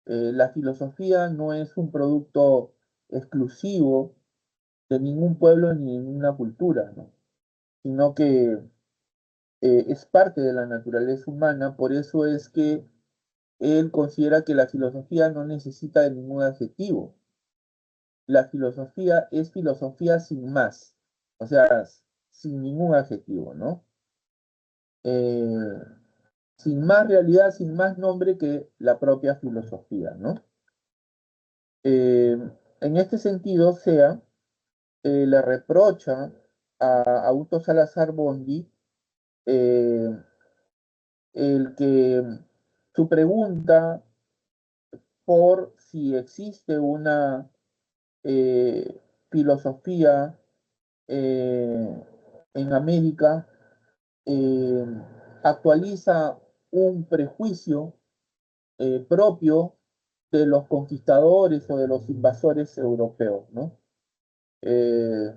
La filosofía no es un producto exclusivo de ningún pueblo ni de ninguna cultura, ¿no? Sino que es parte de la naturaleza humana, por eso es que él considera que la filosofía no necesita de ningún adjetivo. La filosofía es filosofía sin más, o sea, sin ningún adjetivo, ¿no? Eh, Sin más realidad, sin más nombre que la propia filosofía, ¿no? Eh, en este sentido, Sea le reprocha a Augusto Salazar Bondy eh, el que su pregunta por si existe una filosofía en América eh, actualiza un prejuicio propio de los conquistadores o de los invasores europeos, ¿no? Eh,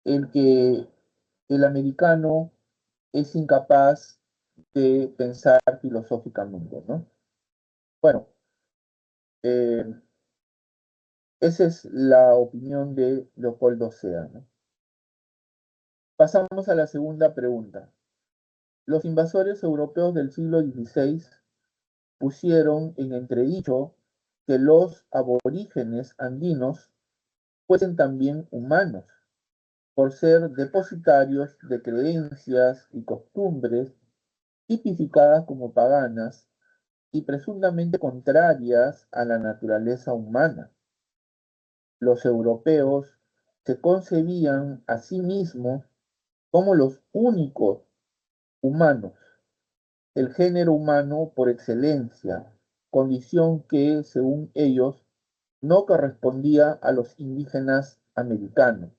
el que el americano es incapaz de pensar filosóficamente, ¿no? Bueno, eh, esa es la opinión de Leopoldo Sea, ¿no? Pasamos a la segunda pregunta. Los invasores europeos del siglo XVI pusieron en entredicho que los aborígenes andinos fuesen también humanos, por ser depositarios de creencias y costumbres tipificadas como paganas y presuntamente contrarias a la naturaleza humana. Los europeos se concebían a sí mismos como los únicos humanos, el género humano por excelencia, condición que, según ellos, no correspondía a los indígenas americanos.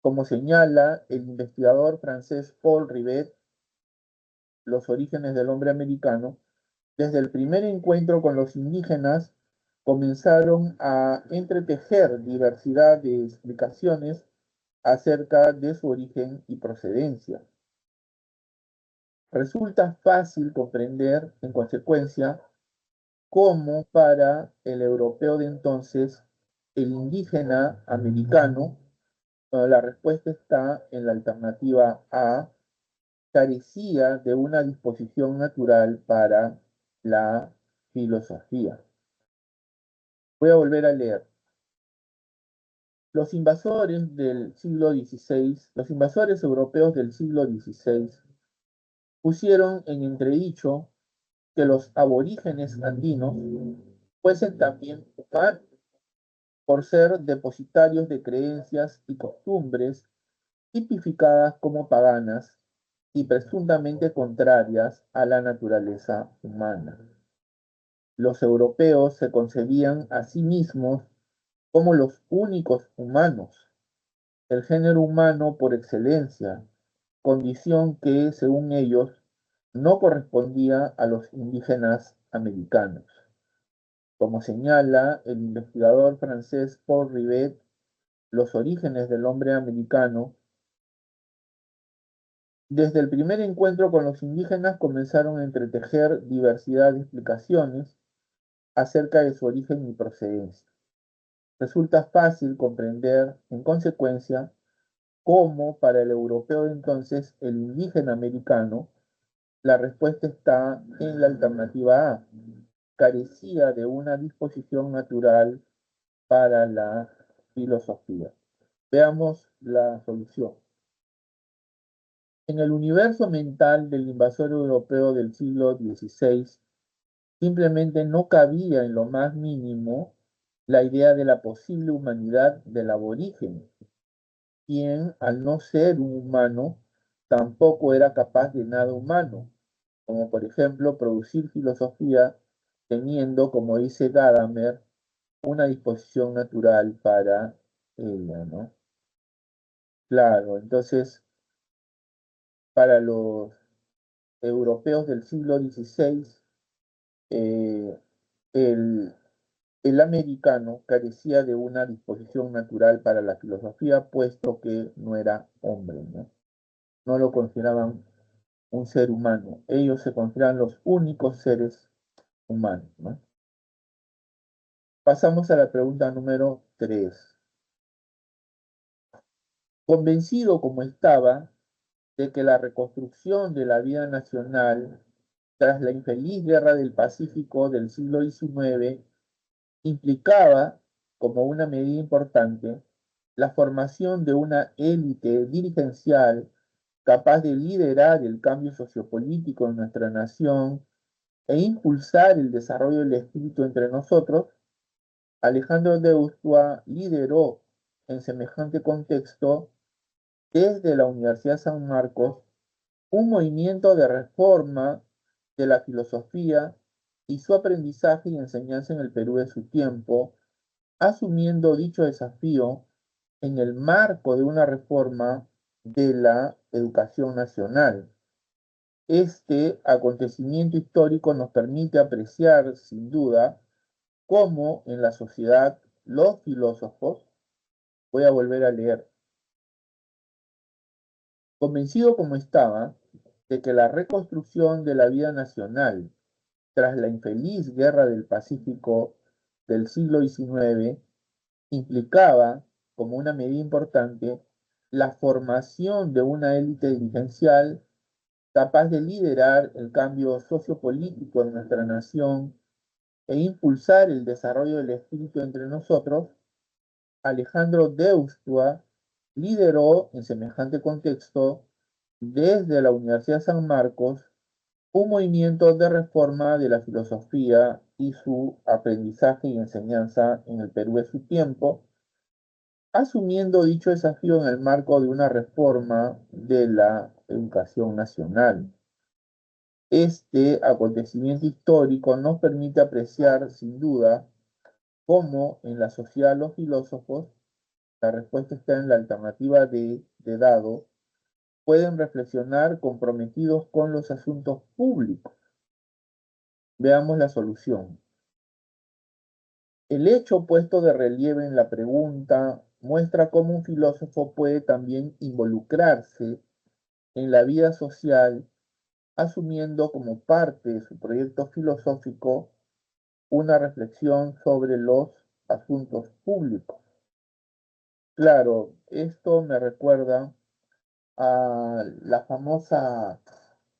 Como señala el investigador francés Paul Rivet, Los orígenes del hombre americano, Desde el primer encuentro con los indígenas, comenzaron a entretejer diversidad de explicaciones acerca de su origen y procedencia. Resulta fácil comprender, en consecuencia, cómo para el europeo de entonces, el indígena americano, la respuesta está en la alternativa A, carecía de una disposición natural para la filosofía. Voy a volver a leer. Los invasores del siglo XVI, los invasores europeos del siglo XVI, pusieron en entredicho que los aborígenes andinos fuesen también humanos por ser depositarios de creencias y costumbres tipificadas como paganas y presuntamente contrarias a la naturaleza humana. Los europeos se concebían a sí mismos como los únicos humanos, el género humano por excelencia, condición que, según ellos, no correspondía a los indígenas americanos. Como señala el investigador francés Paul Rivet, los orígenes del hombre americano, desde el primer encuentro con los indígenas comenzaron a entretejer diversidad de explicaciones acerca de su origen y procedencia. Resulta fácil comprender, en consecuencia, cómo para el europeo de entonces, el indígena americano, la respuesta está en la alternativa A, carecía de una disposición natural para la filosofía. Veamos la solución. En el universo mental del invasor europeo del siglo XVI, simplemente no cabía en lo más mínimo la idea de la posible humanidad del aborigen, quien, al no ser un humano, tampoco era capaz de nada humano, como por ejemplo producir filosofía, teniendo, como dice Gadamer, una disposición natural para ella, ¿no? Claro, entonces, para los europeos del siglo XVI, eh, el, el americano carecía de una disposición natural para la filosofía, puesto que no era hombre, ¿no? No lo consideraban un ser humano. Ellos se consideran los únicos seres humanos, ¿no? Pasamos a la pregunta número 3. Convencido como estaba de que la reconstrucción de la vida nacional tras la infeliz guerra del Pacífico del siglo XIX implicaba, como una medida importante, la formación de una élite dirigencial capaz de liderar el cambio sociopolítico en nuestra nación e impulsar el desarrollo del espíritu entre nosotros, Alejandro de Ustua lideró en semejante contexto desde la Universidad San Marcos un movimiento de reforma de la filosofía y su aprendizaje y enseñanza en el Perú de su tiempo, asumiendo dicho desafío en el marco de una reforma de la educación nacional. Este acontecimiento histórico nos permite apreciar, sin duda, cómo en la sociedad los filósofos, voy a volver a leer, convencido como estaba de que la reconstrucción de la vida nacional tras la infeliz Guerra del Pacífico del siglo XIX implicaba, como una medida importante, la formación de una élite dirigencial capaz de liderar el cambio sociopolítico en nuestra nación e impulsar el desarrollo del espíritu entre nosotros. Alejandro Deustua lideró en semejante contexto desde la Universidad San Marcos un movimiento de reforma de la filosofía y su aprendizaje y enseñanza en el Perú de su tiempo, asumiendo dicho desafío en el marco de una reforma de la educación nacional. Este acontecimiento histórico nos permite apreciar, sin duda, cómo en la sociedad los filósofos, la respuesta está en la alternativa de dado, pueden reflexionar comprometidos con los asuntos públicos Veamos la solución. El hecho puesto de relieve en la pregunta muestra cómo un filósofo puede también involucrarse en la vida social, asumiendo como parte de su proyecto filosófico una reflexión sobre los asuntos públicos. Claro, esto me recuerda a la famosa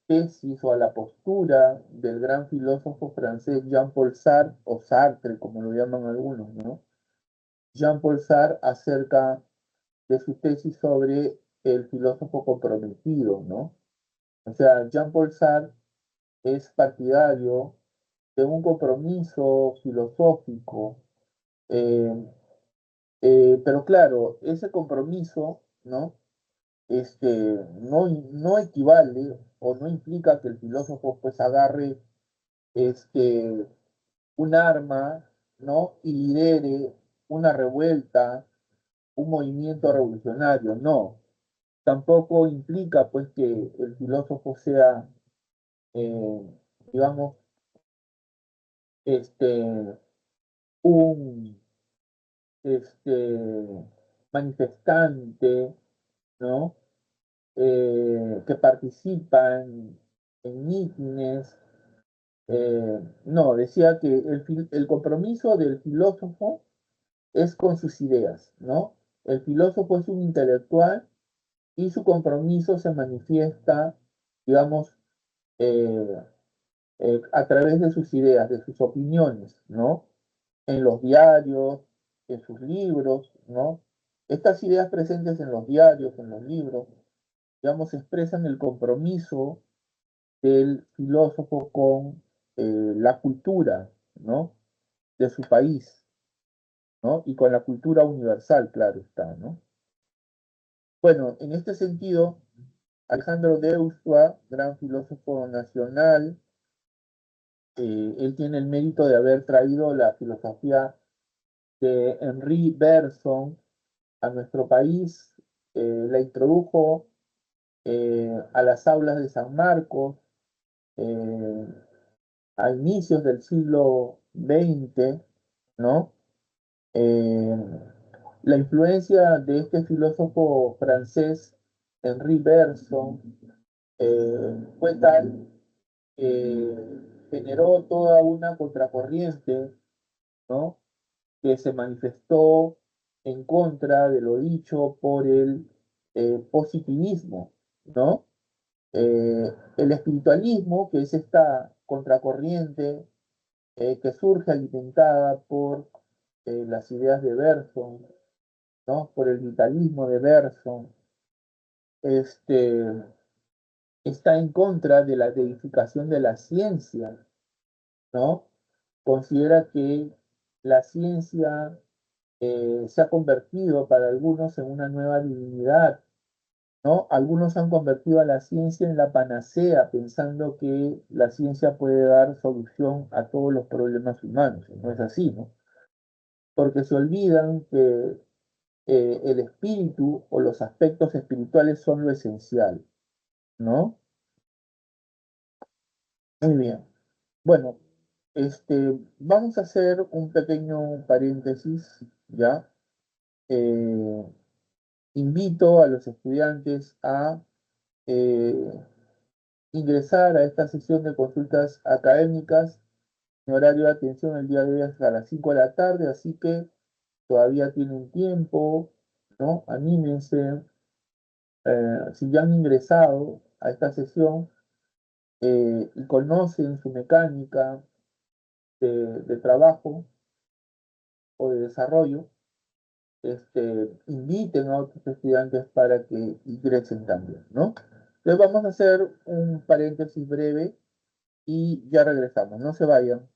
tesis o a la postura del gran filósofo francés Jean-Paul Sartre, o Sartre, como lo llaman algunos, ¿no? Jean-Paul Sartre acerca de su tesis sobre el filósofo comprometido, ¿no? O sea, Jean-Paul Sartre es partidario de un compromiso filosófico, eh, pero claro, ese compromiso, ¿no? No equivale o no implica que el filósofo pues agarre este, un arma, ¿no? Y lidere una revuelta, un movimiento revolucionario, no. Tampoco implica pues que el filósofo sea, eh, digamos, este, un manifestante, ¿no? Que participa en mítines. No, decía que el compromiso del filósofo es con sus ideas, ¿no? El filósofo es un intelectual y su compromiso se manifiesta, digamos, eh, a través de sus ideas, de sus opiniones, ¿no? En los diarios, en sus libros, ¿no? Estas ideas presentes en los diarios, en los libros, digamos, expresan el compromiso del filósofo con la cultura, ¿no? De su país, ¿no? Y con la cultura universal, claro está, ¿no? Bueno, en este sentido, Alejandro Deusua, gran filósofo nacional, él tiene el mérito de haber traído la filosofía de Henri Bergson a nuestro país, la introdujo a las aulas de San Marcos eh, a inicios del siglo XX, ¿no? Eh, la influencia de este filósofo francés, Henri Bergson, fue tal que generó toda una contracorriente, ¿no? Que se manifestó en contra de lo dicho por el positivismo, ¿no? El espiritualismo, que es esta contracorriente que surge alimentada por las ideas de Bergson, ¿no? Por el vitalismo de Bergson, este, está en contra de la deificación de la ciencia, ¿no? Considera que la ciencia se ha convertido para algunos en una nueva divinidad, ¿no? Algunos han convertido a la ciencia en la panacea, pensando que la ciencia puede dar solución a todos los problemas humanos. No es así, ¿no? Porque se olvidan que el espíritu o los aspectos espirituales son lo esencial, ¿no? Muy bien. Bueno, vamos a hacer un pequeño paréntesis, ¿ya? Eh, Invito a los estudiantes a eh, ingresar a esta sesión de consultas académicas. Mi horario de atención el día de hoy es a las 5 de la tarde, así que todavía tienen tiempo, ¿no? Anímense. Si ya han ingresado a esta sesión y conocen su mecánica de trabajo o de desarrollo, inviten a otros estudiantes para que ingresen también, ¿no? Entonces vamos a hacer un paréntesis breve y ya regresamos. No se vayan.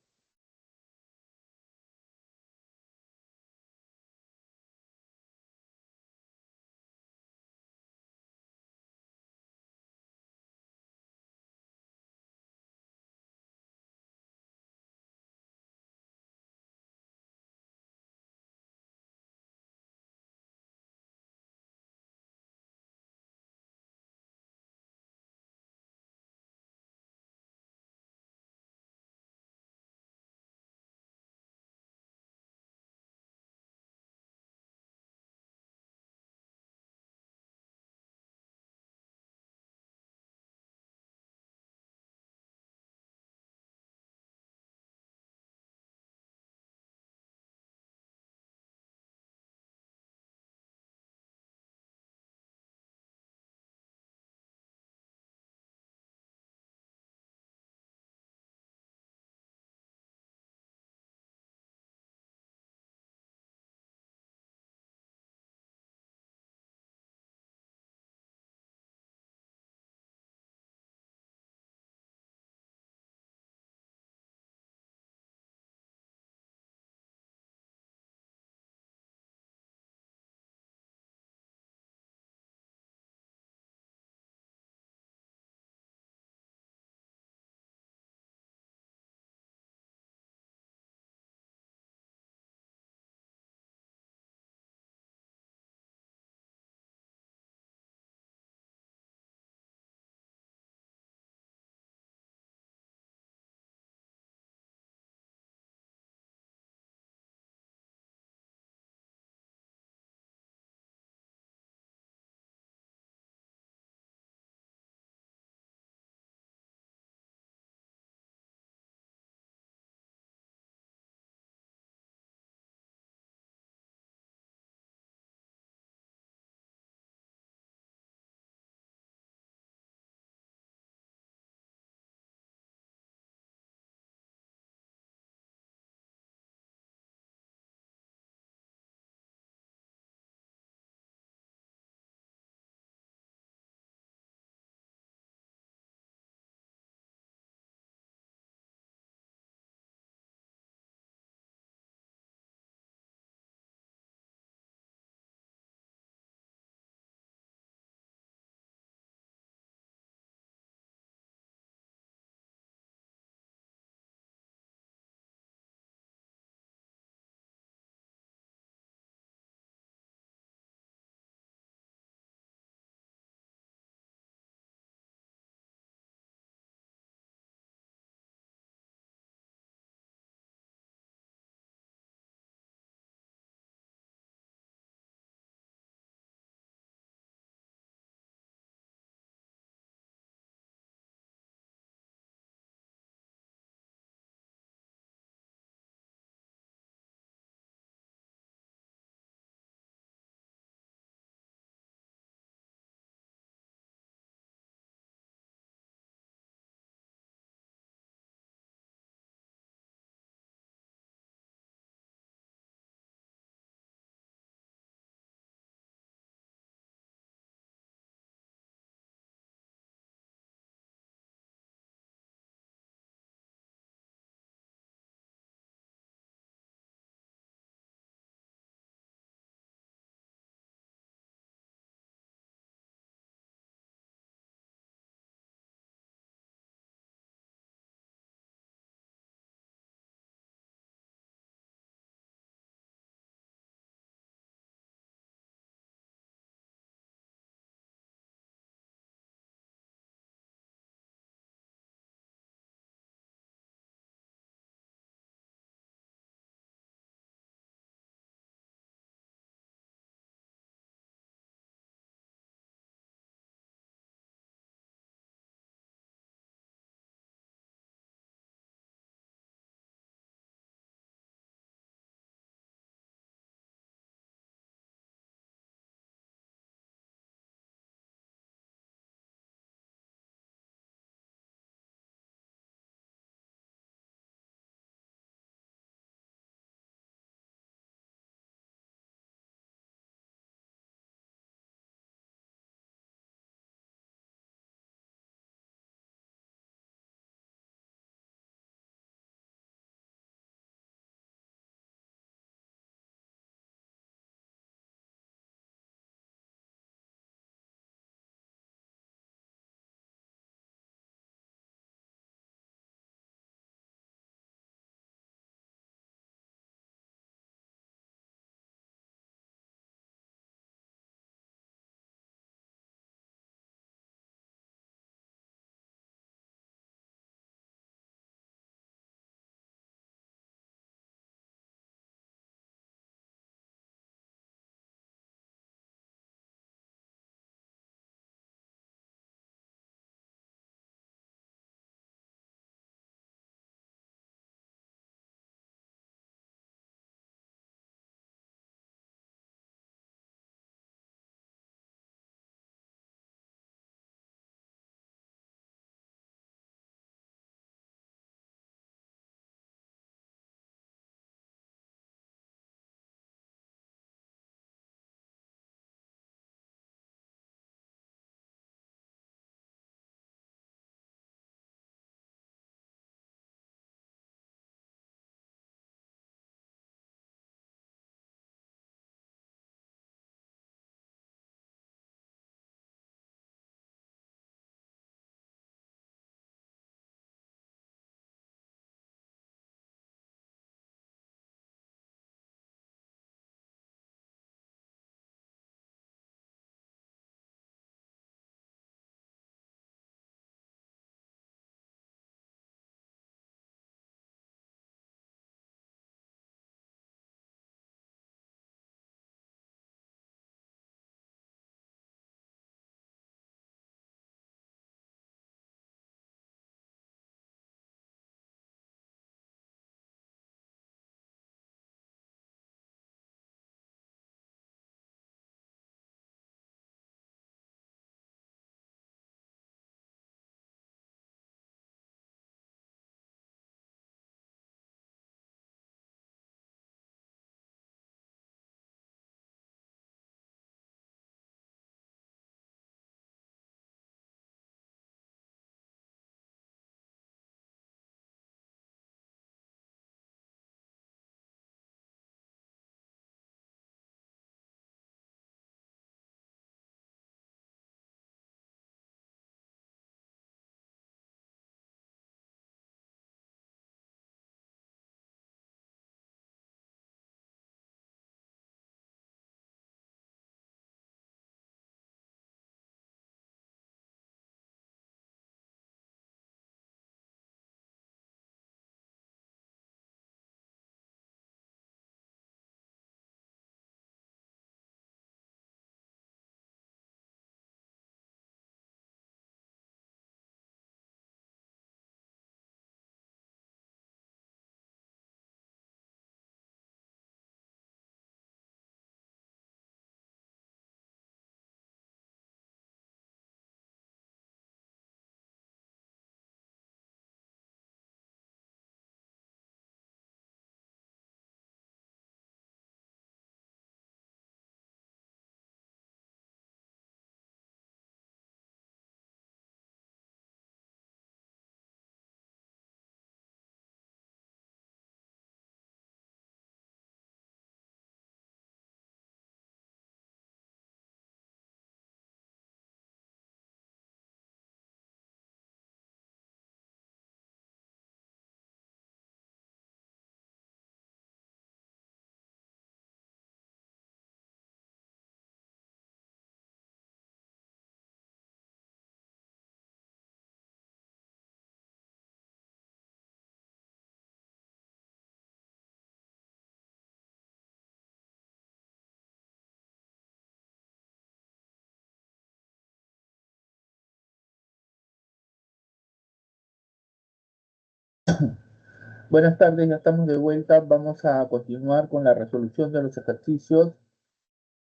Buenas tardes, ya estamos de vuelta. Vamos a continuar con la resolución de los ejercicios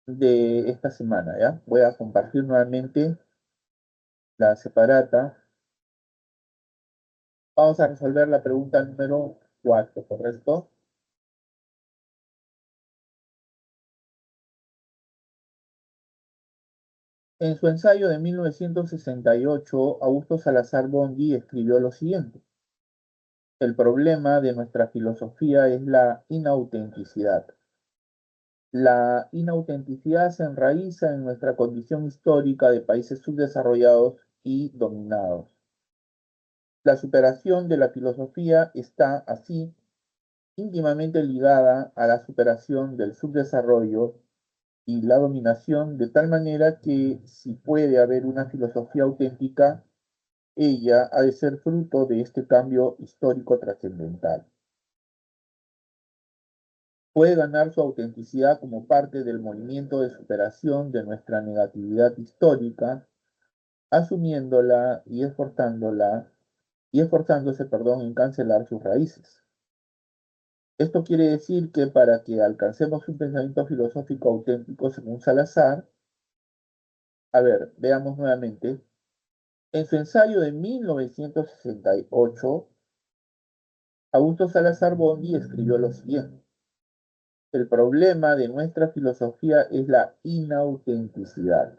de esta semana, ¿ya? Voy a compartir nuevamente la separata. Vamos a resolver la pregunta número 4, ¿correcto? En su ensayo de 1968, Augusto Salazar Bongi escribió lo siguiente: el problema de nuestra filosofía es la inautenticidad. La inautenticidad se enraiza en nuestra condición histórica de países subdesarrollados y dominados. La superación de la filosofía está, así, íntimamente ligada a la superación del subdesarrollo y la dominación, de tal manera que si puede haber una filosofía auténtica, ella ha de ser fruto de este cambio histórico trascendental. Puede ganar su autenticidad como parte del movimiento de superación de nuestra negatividad histórica, asumiéndola y esforzándose, en cancelar sus raíces. Esto quiere decir que para que alcancemos un pensamiento filosófico auténtico según Salazar, a ver, veamos nuevamente, en su ensayo de 1968, Augusto Salazar Bongi escribió lo siguiente: el problema de nuestra filosofía es la inautenticidad.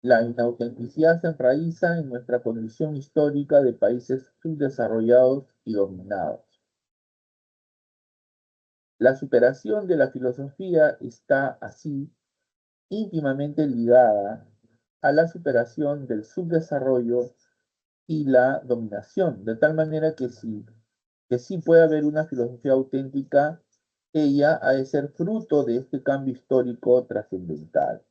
La inautenticidad se enraiza en nuestra condición histórica de países subdesarrollados y dominados. La superación de la filosofía está, así, íntimamente ligada a la superación del subdesarrollo y la dominación, de tal manera que sí puede haber una filosofía auténtica, ella ha de ser fruto de este cambio histórico trascendental.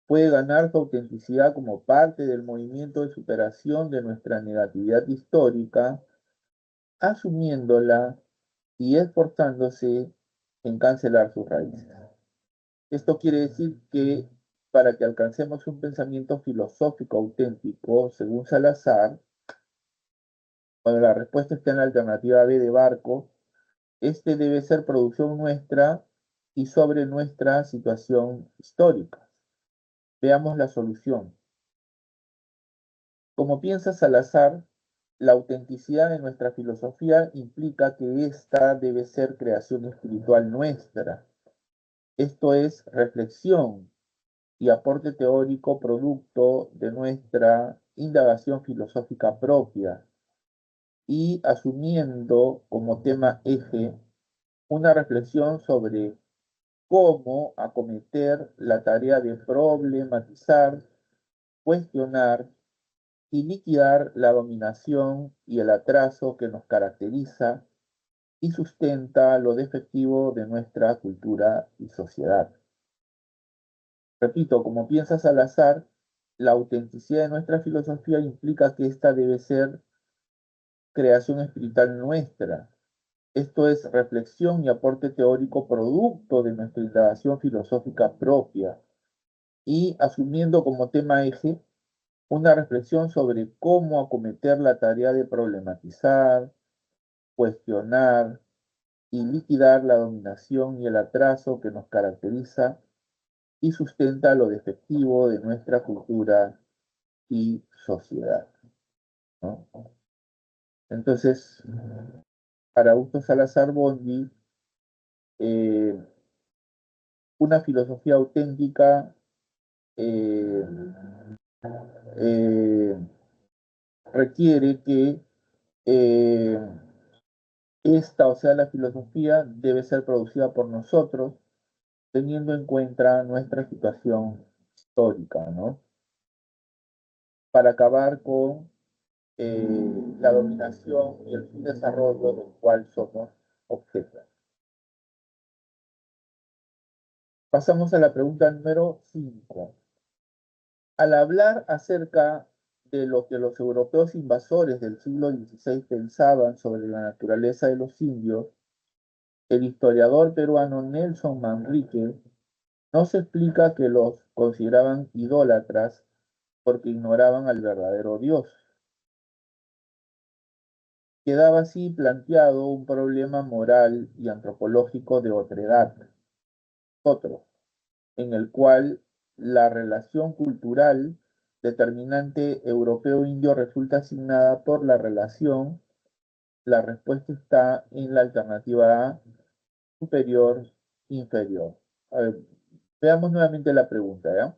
Puede ganar su autenticidad como parte del movimiento de superación de nuestra negatividad histórica, asumiéndola y esforzándose en cancelar sus raíces. Esto quiere decir que para que alcancemos un pensamiento filosófico auténtico, según Salazar, cuando la respuesta está en la alternativa B de Barco, este debe ser producción nuestra y sobre nuestra situación histórica. Veamos la solución. Como piensa Salazar, la autenticidad de nuestra filosofía implica que ésta debe ser creación espiritual nuestra, esto es, reflexión y aporte teórico producto de nuestra indagación filosófica propia, y asumiendo como tema eje una reflexión sobre cómo acometer la tarea de problematizar, cuestionar y liquidar la dominación y el atraso que nos caracteriza y sustenta lo defectivo de nuestra cultura y sociedad. Repito, como piensa Salazar, la autenticidad de nuestra filosofía implica que ésta debe ser creación espiritual nuestra, esto es, reflexión y aporte teórico producto de nuestra indagación filosófica propia, y asumiendo como tema eje una reflexión sobre cómo acometer la tarea de problematizar, cuestionar y liquidar la dominación y el atraso que nos caracteriza y sustenta lo defectivo de nuestra cultura y sociedad, ¿no? Entonces, para Augusto Salazar Bongi, eh, una filosofía auténtica eh, eh, requiere que eh, esta, o sea, la filosofía, debe ser producida por nosotros, teniendo en cuenta nuestra situación histórica, ¿no? Para acabar con la dominación y el desarrollo del cual somos objeto. Pasamos a la pregunta número 5. Al hablar acerca de lo que los europeos invasores del siglo XVI pensaban sobre la naturaleza de los indios, el historiador peruano Nelson Manrique nos explica que los consideraban idólatras porque ignoraban al verdadero Dios. Quedaba así planteado un problema moral y antropológico de otredad, otro, en el cual la relación cultural determinante europeo-indio resulta asignada por la relación. La respuesta está en la alternativa A, superior, inferior. A ver, veamos nuevamente la pregunta, ¿ya?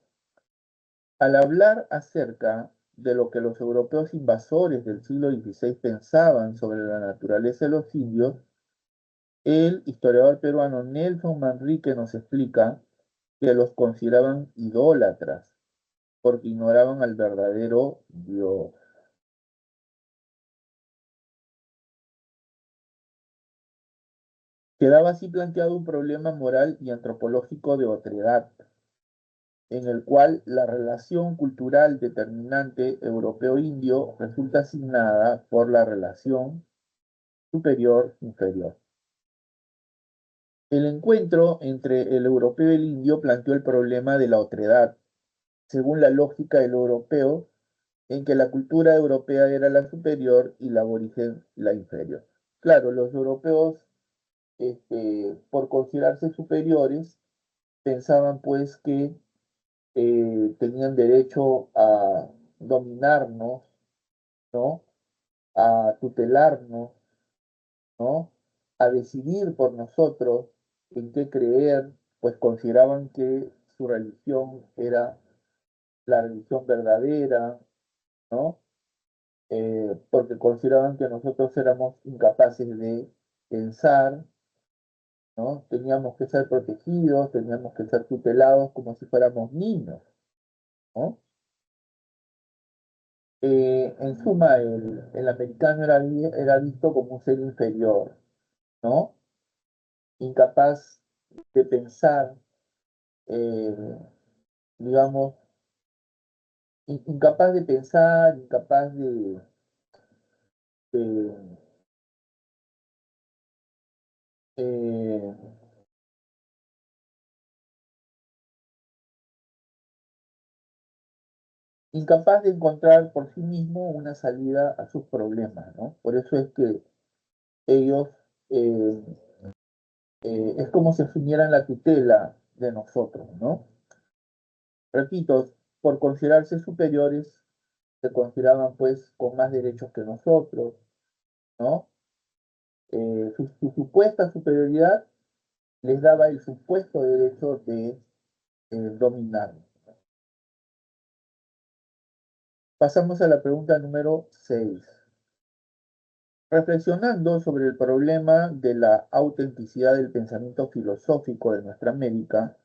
Al hablar acerca de lo que los europeos invasores del siglo XVI pensaban sobre la naturaleza de los indios, el historiador peruano Nelson Manrique nos explica que los consideraban idólatras porque ignoraban al verdadero Dios. Quedaba así planteado un problema moral y antropológico de otredad, en el cual la relación cultural determinante europeo-indio resulta asignada por la relación superior-inferior. El encuentro entre el europeo y el indio planteó el problema de la otredad, según la lógica del europeo, en que la cultura europea era la superior y la aborigen la inferior. Claro, los europeos, por considerarse superiores, pensaban pues que tenían derecho a dominarnos, ¿no? A tutelarnos, ¿no? A decidir por nosotros en qué creer, pues consideraban que su religión era la religión verdadera, ¿no? Porque consideraban que nosotros éramos incapaces de pensar, ¿no? Teníamos que ser protegidos, teníamos que ser tutelados como si fuéramos niños, ¿no? En suma, el americano era visto como un ser inferior, ¿no? Incapaz de pensar, eh, digamos, incapaz de pensar, incapaz de, eh, incapaz de encontrar por sí mismo una salida a sus problemas, ¿no? Por eso es que ellos eh, es como si asumieran la tutela de nosotros, ¿no? Repito, por considerarse superiores, se consideraban pues con más derechos que nosotros, ¿no? Su supuesta superioridad les daba el supuesto derecho de dominarnos. Pasamos a la pregunta número 6. Reflexionando sobre el problema de la autenticidad del pensamiento filosófico de nuestra América,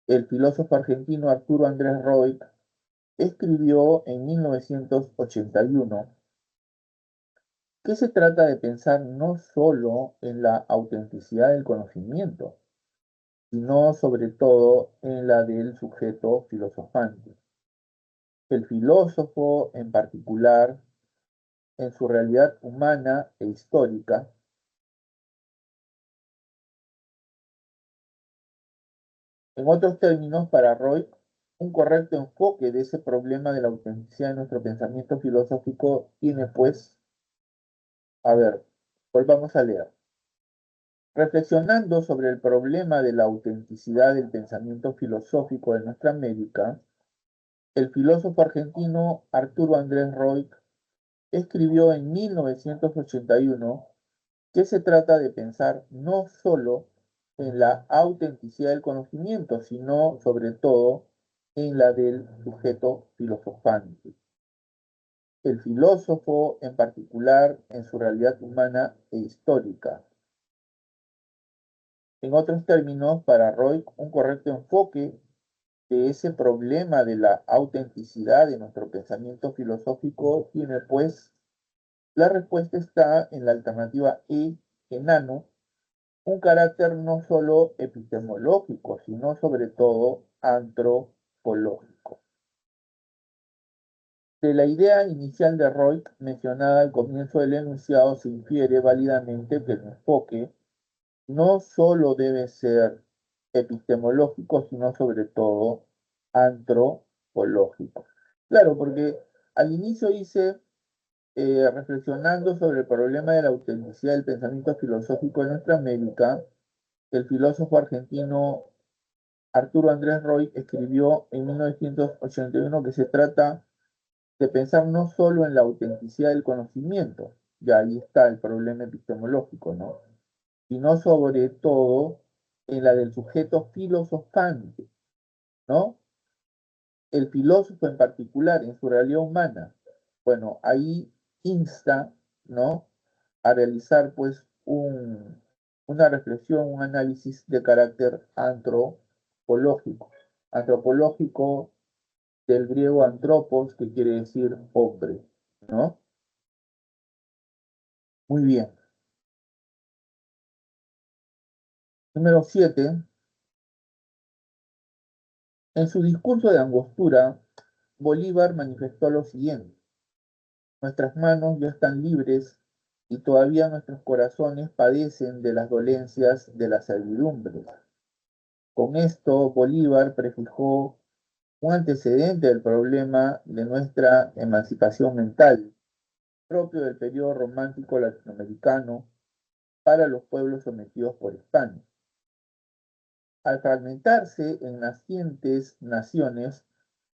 el filósofo argentino Arturo Andrés Roig escribió en 1981 que se trata de pensar no solo en la autenticidad del conocimiento, sino sobre todo en la del sujeto filosofante. El filósofo, en particular, en su realidad humana e histórica, en otros términos, para Roy, un correcto enfoque de ese problema de la autenticidad de nuestro pensamiento filosófico tiene, pues, a ver, volvamos a leer. Reflexionando sobre el problema de la autenticidad del pensamiento filosófico de nuestra América, el filósofo argentino Arturo Andrés Roig escribió en 1981 que se trata de pensar no solo en la autenticidad del conocimiento, sino sobre todo en la del sujeto filosofante. El filósofo, en particular, en su realidad humana e histórica. En otros términos, para Roy, un correcto enfoque de ese problema de la autenticidad de nuestro pensamiento filosófico tiene, pues, la respuesta está en la alternativa E, enano, un carácter no solo epistemológico, sino sobre todo antropológico. De la idea inicial de Roig mencionada al comienzo del enunciado se infiere válidamente que el enfoque no solo debe ser epistemológico, sino sobre todo antropológico. Claro, porque al inicio dice reflexionando sobre el problema de la autenticidad del pensamiento filosófico en nuestra América, el filósofo argentino Arturo Andrés Roy escribió en 1981 que se trata de pensar no solo en la autenticidad del conocimiento, ya ahí está el problema epistemológico, ¿no? Sino sobre todo en la del sujeto filosofante, ¿no? El filósofo en particular, en su realidad humana, bueno, ahí insta, ¿no? A realizar pues una reflexión, un análisis de carácter antropológico. Antropológico del griego antropos, que quiere decir hombre, ¿no? Muy bien. Número 7. En su discurso de Angostura, Bolívar manifestó lo siguiente: nuestras manos ya están libres y todavía nuestros corazones padecen de las dolencias de la servidumbre. Con esto, Bolívar prefijó un antecedente del problema de nuestra emancipación mental, propio del periodo romántico latinoamericano para los pueblos sometidos por España. Al fragmentarse en nacientes naciones,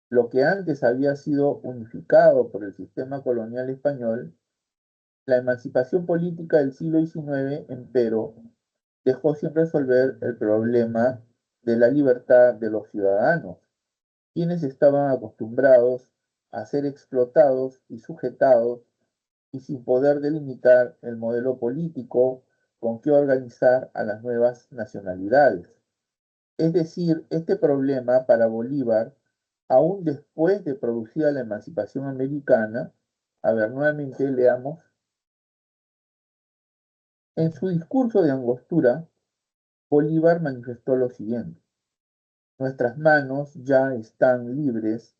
lo que antes había sido unificado por el sistema colonial español, la emancipación política del siglo XIX, empero, dejó sin resolver el problema de la libertad de los ciudadanos, quienes estaban acostumbrados a ser explotados y sujetados y sin poder delimitar el modelo político con que organizar a las nuevas nacionalidades. Es decir, este problema para Bolívar, aún después de producida la emancipación americana, a ver, nuevamente leamos, en su discurso de Angostura, Bolívar manifestó lo siguiente: nuestras manos ya están libres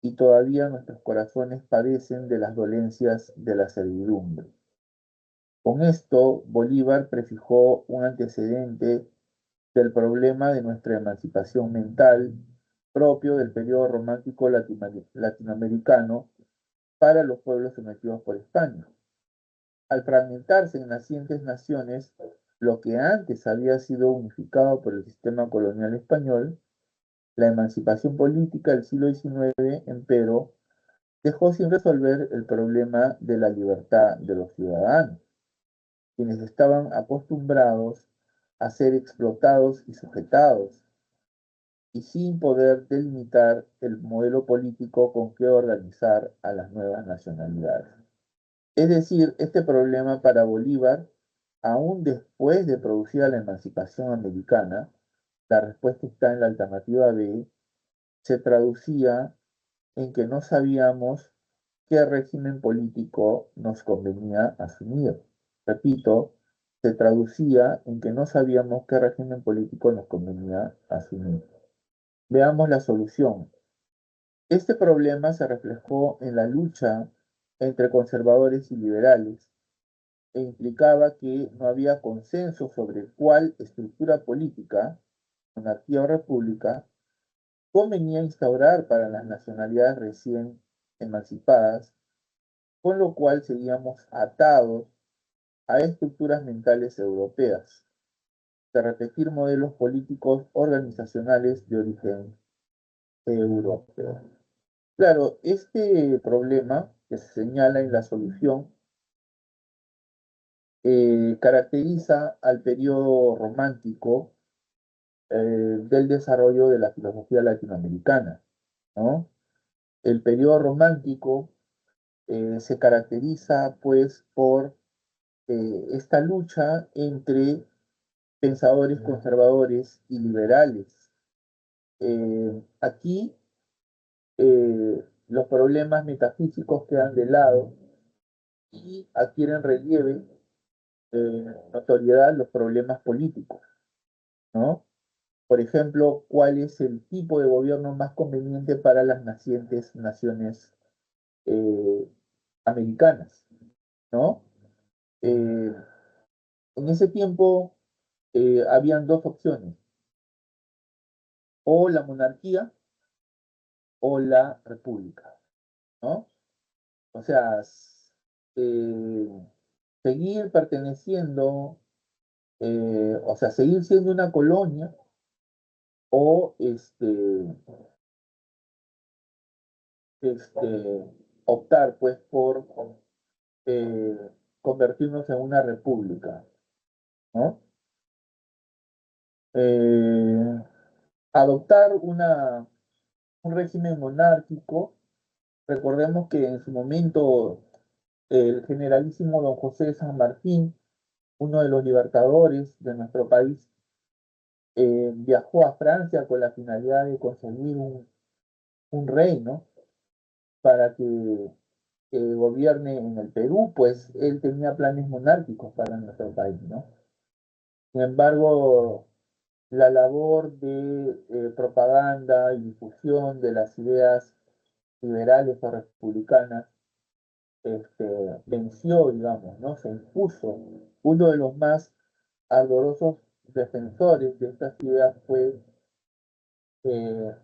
y todavía nuestros corazones padecen de las dolencias de la servidumbre. Con esto, Bolívar prefijó un antecedente del problema de nuestra emancipación mental propio del periodo romántico latinoamericano para los pueblos sometidos por España. Al fragmentarse en nacientes naciones, lo que antes había sido unificado por el sistema colonial español, la emancipación política del siglo XIX, empero, dejó sin resolver el problema de la libertad de los ciudadanos, quienes estaban acostumbrados a ser explotados y sujetados, y sin poder delimitar el modelo político con que organizar a las nuevas nacionalidades. Es decir, este problema para Bolívar, aún después de producida la emancipación americana, la respuesta está en la alternativa B, se traducía en que no sabíamos qué régimen político nos convenía asumir. Repito, se traducía en que no sabíamos qué régimen político nos convenía asumir. Veamos la solución. Este problema se reflejó en la lucha entre conservadores y liberales e implicaba que no había consenso sobre cuál estructura política, monarquía o república, convenía instaurar para las nacionalidades recién emancipadas, con lo cual seguíamos atados a estructuras mentales europeas, de repetir modelos políticos organizacionales de origen europeo. Claro, este problema que se señala en la solución caracteriza al periodo romántico del desarrollo de la filosofía latinoamericana, ¿no? El periodo romántico se caracteriza pues por esta lucha entre pensadores conservadores y liberales. Aquí los problemas metafísicos quedan de lado y adquieren relieve, notoriedad, los problemas políticos, ¿no? Por ejemplo, ¿cuál es el tipo de gobierno más conveniente para las nacientes naciones eh, americanas, ¿no? Eh, en ese tiempo habían dos opciones: o la monarquía o la república, ¿no? O sea, eh, seguir perteneciendo, o sea, seguir siendo una colonia o optar pues por eh, convertirnos en una república, ¿no? Eh, adoptar un régimen monárquico. Recordemos que en su momento el generalísimo don José de San Martín, uno de los libertadores de nuestro país, viajó a Francia con la finalidad de conseguir un reino para que gobierne en el Perú, pues él tenía planes monárquicos para nuestro país, ¿no? Sin embargo, la labor de propaganda y difusión de las ideas liberales o republicanas venció, digamos, ¿no? Se impuso. Uno de los más ardorosos defensores de estas ideas fue eh,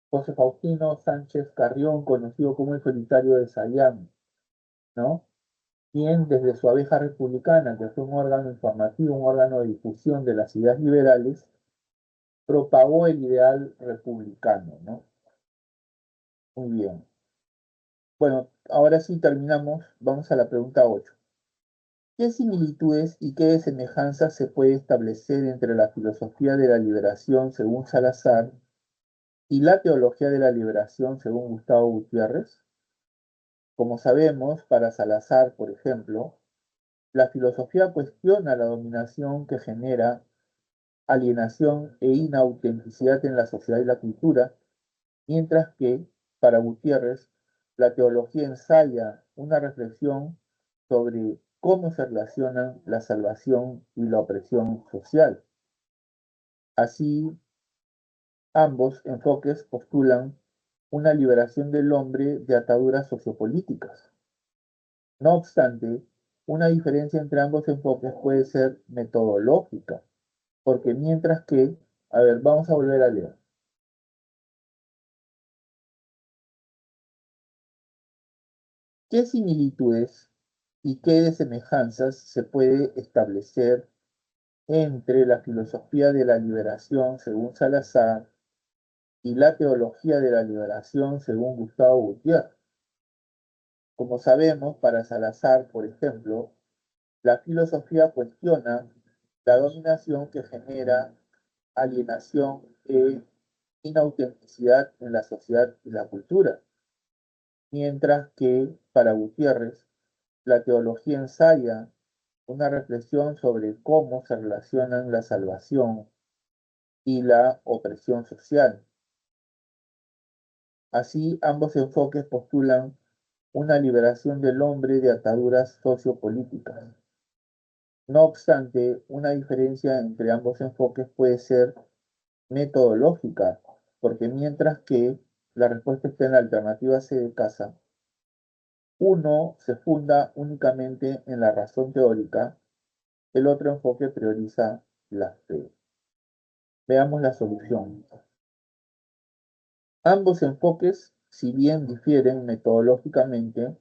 José Faustino Sánchez Carrión, conocido como el Solitario de Sayán, ¿no? Quien desde su abeja republicana, que fue un órgano informativo, un órgano de difusión de las ideas liberales, propagó el ideal republicano, ¿no? Muy bien. Bueno, ahora sí terminamos. Vamos a la pregunta 8. ¿Qué similitudes y qué semejanzas se puede establecer entre la filosofía de la liberación según Salazar y la teología de la liberación según Gustavo Gutiérrez? Como sabemos, para Salazar, por ejemplo, la filosofía cuestiona la dominación que genera alienación e inautenticidad en la sociedad y la cultura, mientras que, para Gutiérrez, la teología ensaya una reflexión sobre cómo se relacionan la salvación y la opresión social. Así, ambos enfoques postulan una liberación del hombre de ataduras sociopolíticas. No obstante, una diferencia entre ambos enfoques puede ser metodológica, porque mientras que, a ver, vamos a volver a leer. ¿Qué similitudes y qué semejanzas se puede establecer entre la filosofía de la liberación según Salazar y la teología de la liberación según Gustavo Gutiérrez? Como sabemos, para Salazar, por ejemplo, la filosofía cuestiona la dominación que genera alienación e inautenticidad en la sociedad y la cultura, mientras que para Gutiérrez la teología ensaya una reflexión sobre cómo se relacionan la salvación y la opresión social. Así, ambos enfoques postulan una liberación del hombre de ataduras sociopolíticas. No obstante, una diferencia entre ambos enfoques puede ser metodológica, porque mientras que la respuesta está en la alternativa C de casa, uno se funda únicamente en la razón teórica, el otro enfoque prioriza la fe. Veamos la solución. Ambos enfoques, si bien difieren metodológicamente,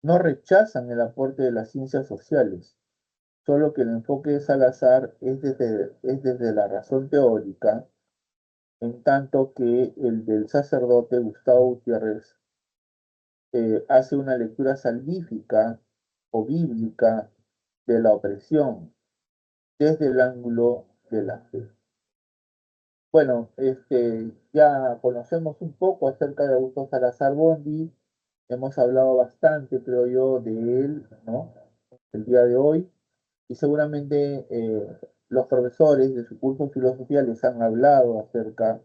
no rechazan el aporte de las ciencias sociales, solo que el enfoque de Salazar es desde la razón teórica, en tanto que el del sacerdote Gustavo Gutiérrez hace una lectura salvífica o bíblica de la opresión desde el ángulo de la fe. Bueno, ya conocemos un poco acerca de Augusto Salazar Bondy, hemos hablado bastante, creo yo, de él, ¿no? El día de hoy, y seguramente los profesores de su curso de filosofía les han hablado acerca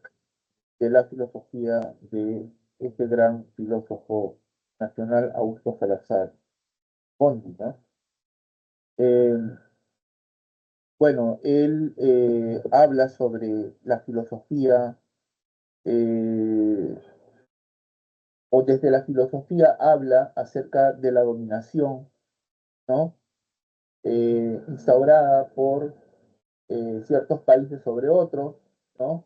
de la filosofía de este gran filósofo nacional, Augusto Salazar Bondy, ¿no? Eh, bueno, él habla sobre la filosofía eh, o desde la filosofía habla acerca de la dominación, ¿no? Instaurada por ciertos países sobre otros, ¿no?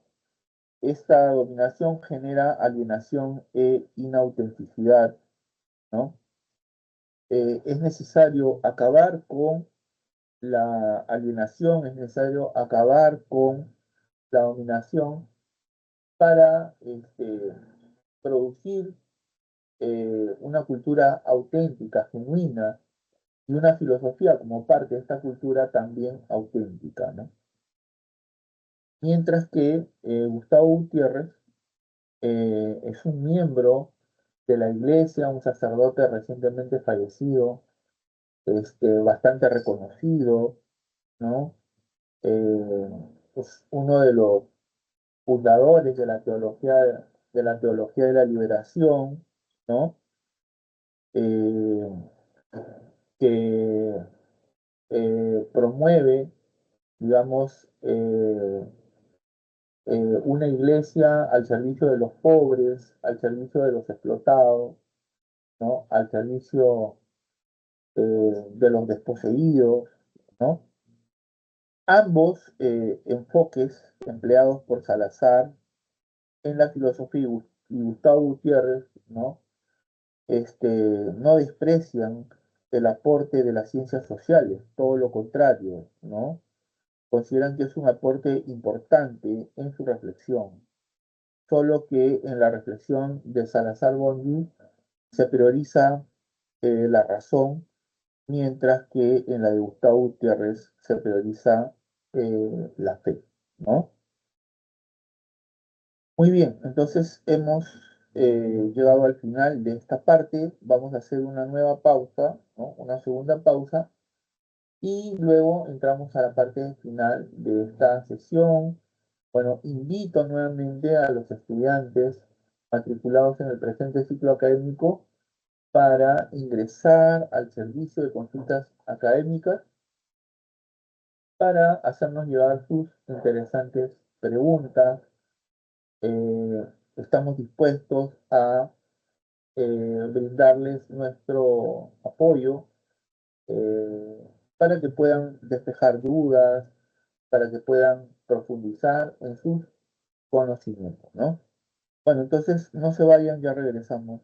Esta dominación genera alienación e inautenticidad, ¿no? es necesario acabar con la alienación, es necesario acabar con la dominación para producir una cultura auténtica, genuina, y una filosofía como parte de esta cultura también auténtica, ¿no? Mientras que Gustavo Gutiérrez es un miembro de la iglesia, un sacerdote recientemente fallecido, bastante reconocido, ¿no? Eh, es uno de los fundadores de la teología de la liberación, ¿no? Eh, que promueve, digamos, una iglesia al servicio de los pobres, al servicio de los explotados, ¿no? Al servicio de los desposeídos, ¿no? Ambos enfoques empleados por Salazar en la filosofía y Gustavo Gutiérrez, ¿no? No desprecian el aporte de las ciencias sociales, todo lo contrario, ¿no? Consideran que es un aporte importante en su reflexión, solo que en la reflexión de Salazar Bondy se prioriza la razón, mientras que en la de Gustavo Gutiérrez se prioriza la fe, ¿no? Muy bien, entonces hemos llegado al final de esta parte. Vamos a hacer una nueva pausa, ¿no? Una segunda pausa, y luego entramos a la parte final de esta sesión. Bueno, invito nuevamente a los estudiantes matriculados en el presente ciclo académico para ingresar al servicio de consultas académicas para hacernos llegar sus interesantes preguntas. Estamos dispuestos a brindarles nuestro apoyo para que puedan despejar dudas, para que puedan profundizar en sus conocimientos, ¿no? Bueno, entonces no se vayan, ya regresamos.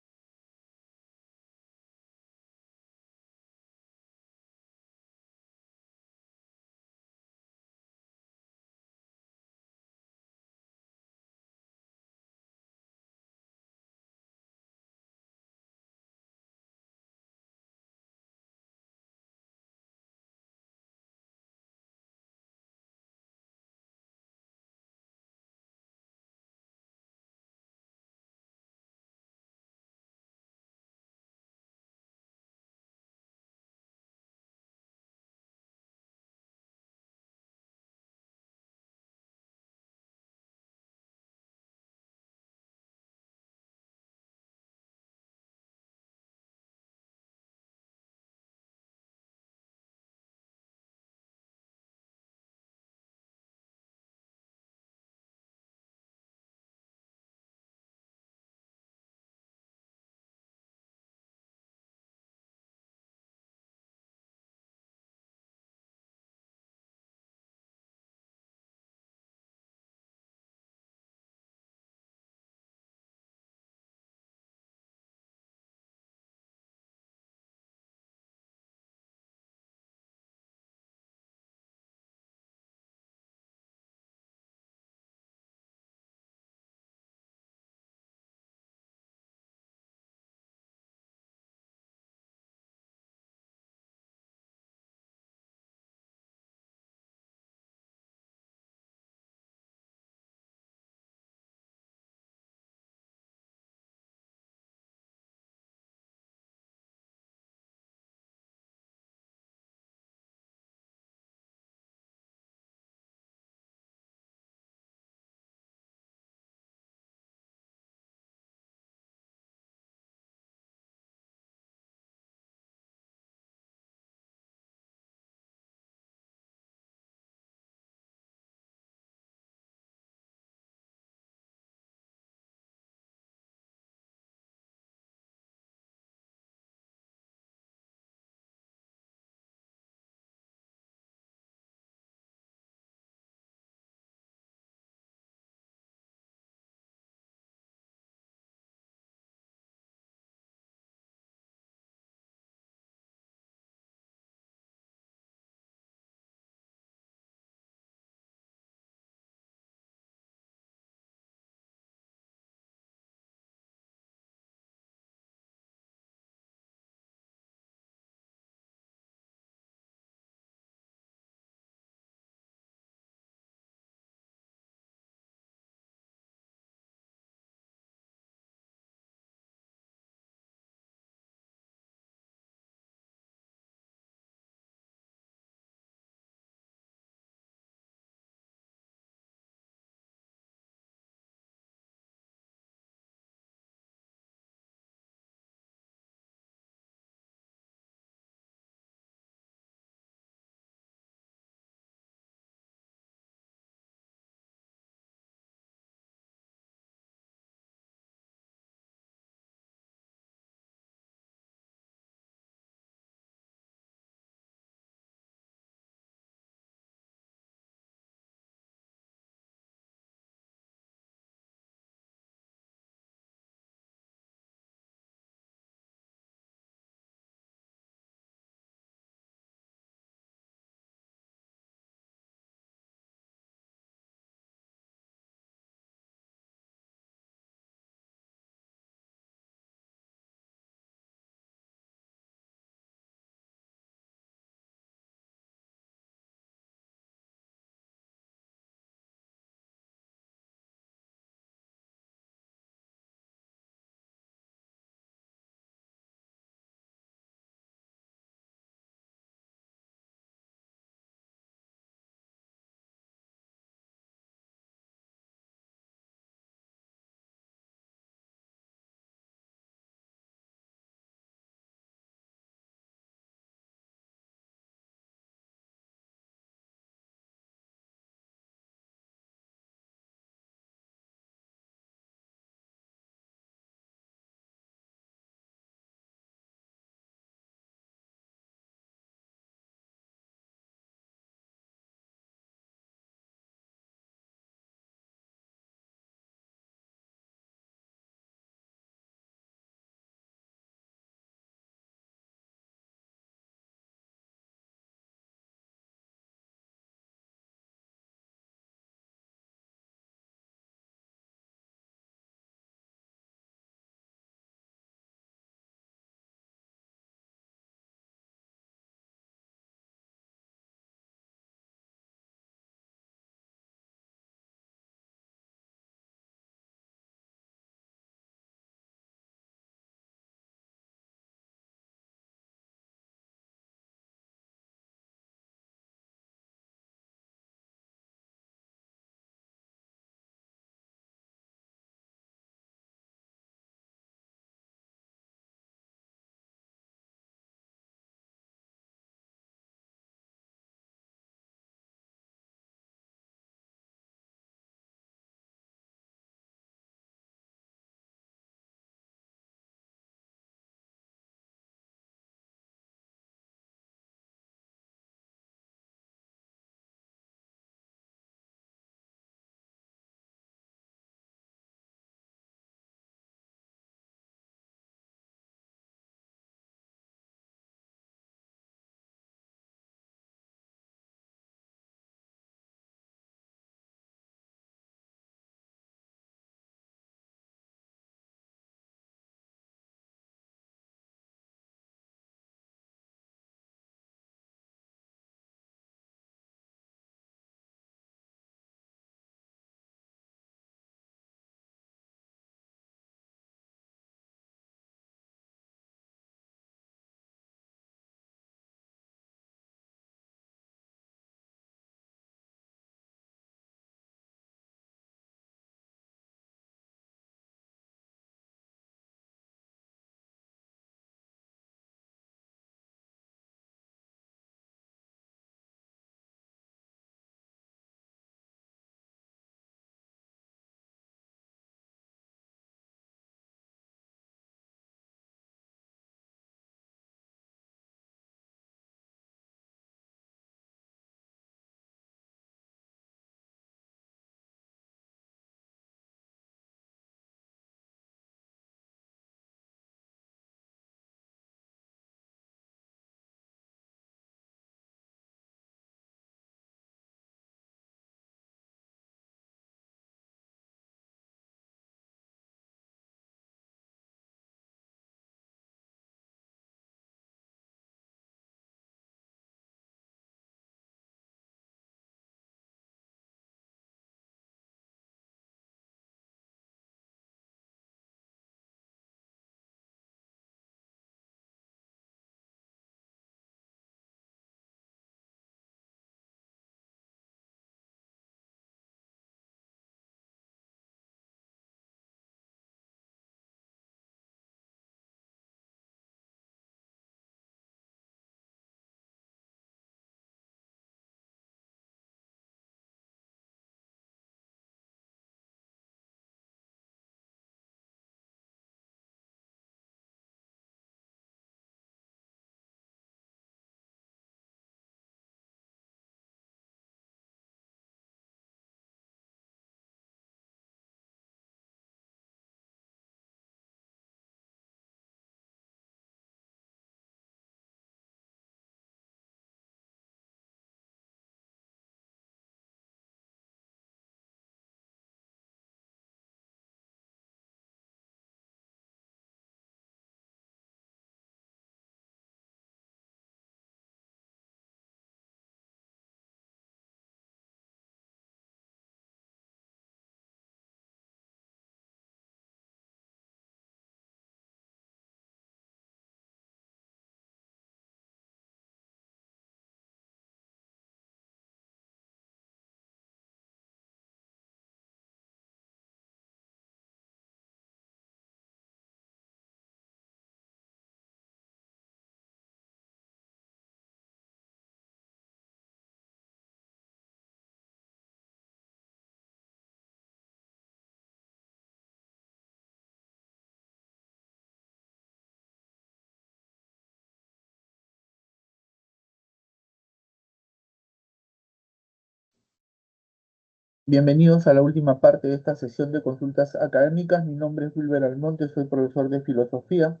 Bienvenidos a la última parte de esta sesión de consultas académicas. Mi nombre es Wilber Almonte, soy profesor de filosofía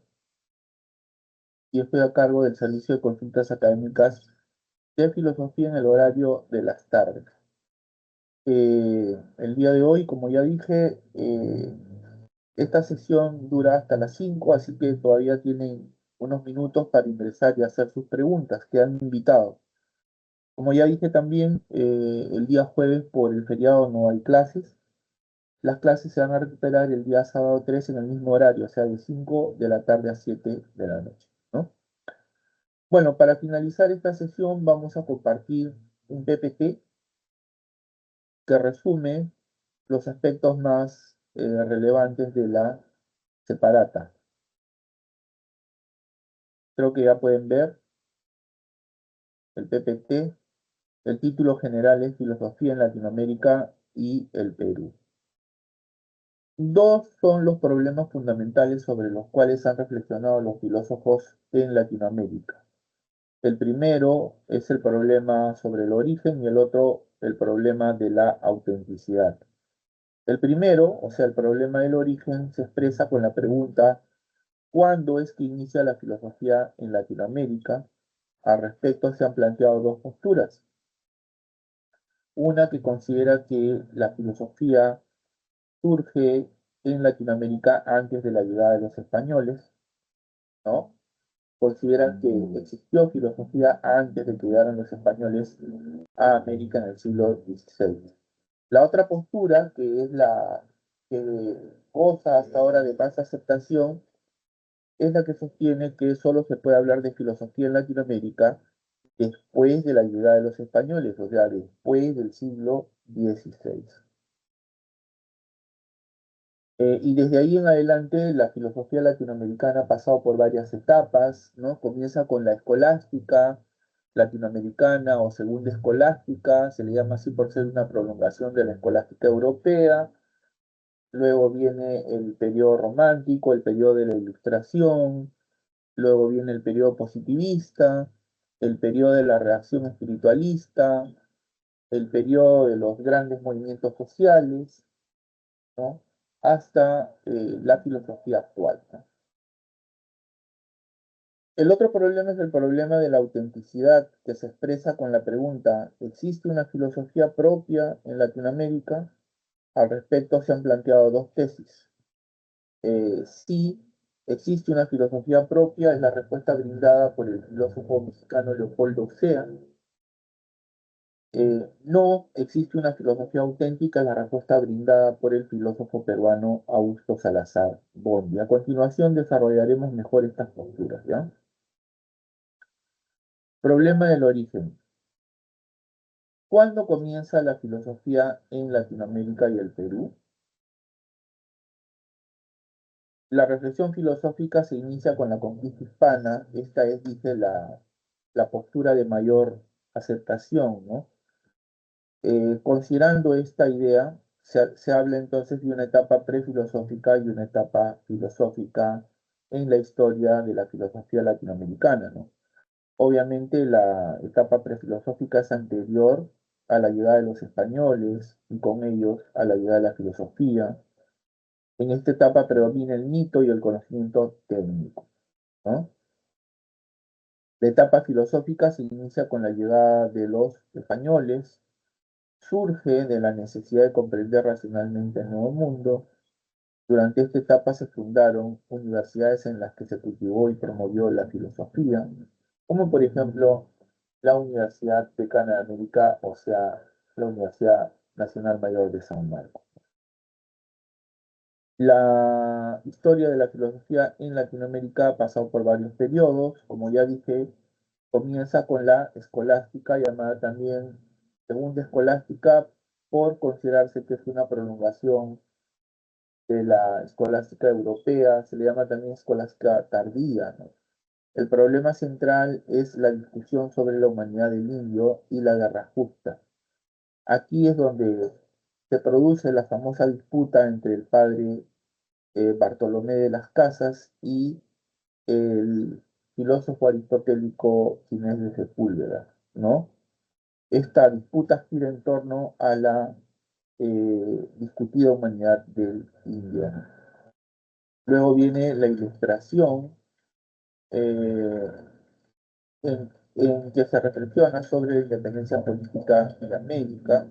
y estoy a cargo del servicio de consultas académicas de filosofía en el horario de las tardes. El día de hoy, como ya dije, esta sesión dura hasta las 5, así que todavía tienen unos minutos para ingresar y hacer sus preguntas. Quedan invitados. Como ya dije también, el día jueves por el feriado no hay clases. Las clases se van a recuperar el día sábado 3 en el mismo horario, o sea, de 5 de la tarde a 7 de la noche, ¿no? Bueno, para finalizar esta sesión vamos a compartir un PPT que resume los aspectos más relevantes de la separata. Creo que ya pueden ver el PPT. El título general es Filosofía en Latinoamérica y el Perú. Dos son los problemas fundamentales sobre los cuales han reflexionado los filósofos en Latinoamérica. El primero es el problema sobre el origen y el otro el problema de la autenticidad. El primero, o sea, el problema del origen, se expresa con la pregunta ¿cuándo es que inicia la filosofía en Latinoamérica? Al respecto se han planteado dos posturas. Una que considera que la filosofía surge en Latinoamérica antes de la llegada de los españoles, ¿no? Consideran que existió filosofía antes de que llegaran los españoles a América en el siglo XVI. La otra postura, que es la que goza hasta ahora de más aceptación, es la que sostiene que solo se puede hablar de filosofía en Latinoamérica después de la llegada de los españoles, o sea, después del siglo XVI. Y desde ahí en adelante la filosofía latinoamericana ha pasado por varias etapas, ¿no? Comienza con la escolástica latinoamericana o segunda escolástica, se le llama así por ser una prolongación de la escolástica europea. Luego viene el periodo romántico, el periodo de la Ilustración, luego viene el periodo positivista, el periodo de la reacción espiritualista, el periodo de los grandes movimientos sociales, ¿no? Hasta la filosofía actual, ¿no? El otro problema es el problema de la autenticidad que se expresa con la pregunta, ¿existe una filosofía propia en Latinoamérica? Al respecto se han planteado dos tesis. Sí, existe una filosofía propia, es la respuesta brindada por el filósofo mexicano Leopoldo Sea. No existe una filosofía auténtica, es la respuesta brindada por el filósofo peruano Augusto Salazar Bondi. A continuación desarrollaremos mejor estas posturas, ¿ya? Problema del origen. ¿Cuándo comienza la filosofía en Latinoamérica y el Perú? La reflexión filosófica se inicia con la conquista hispana. Esta es, dice, la postura de mayor aceptación, ¿no? Considerando esta idea, se habla entonces de una etapa prefilosófica y una etapa filosófica en la historia de la filosofía latinoamericana, ¿no? Obviamente la etapa prefilosófica es anterior a la llegada de los españoles y con ellos a la llegada de la filosofía. En esta etapa predomina el mito y el conocimiento técnico, ¿no? La etapa filosófica se inicia con la llegada de los españoles, surge de la necesidad de comprender racionalmente el nuevo mundo. Durante esta etapa se fundaron universidades en las que se cultivó y promovió la filosofía, como por ejemplo la Universidad Decana de América, o sea, la Universidad Nacional Mayor de San Marcos. La historia de la filosofía en Latinoamérica ha pasado por varios periodos. Como ya dije, comienza con la escolástica, llamada también segunda escolástica, por considerarse que es una prolongación de la escolástica europea. Se le llama también escolástica tardía, ¿no? El problema central es la discusión sobre la humanidad del indio y la guerra justa. Aquí es donde se produce la famosa disputa entre el padre Bartolomé de las Casas y el filósofo aristotélico Ginés de Sepúlveda, ¿no? Esta disputa gira en torno a la discutida humanidad del indio. Luego viene la Ilustración, eh, en que se reflexiona sobre la independencia política de América.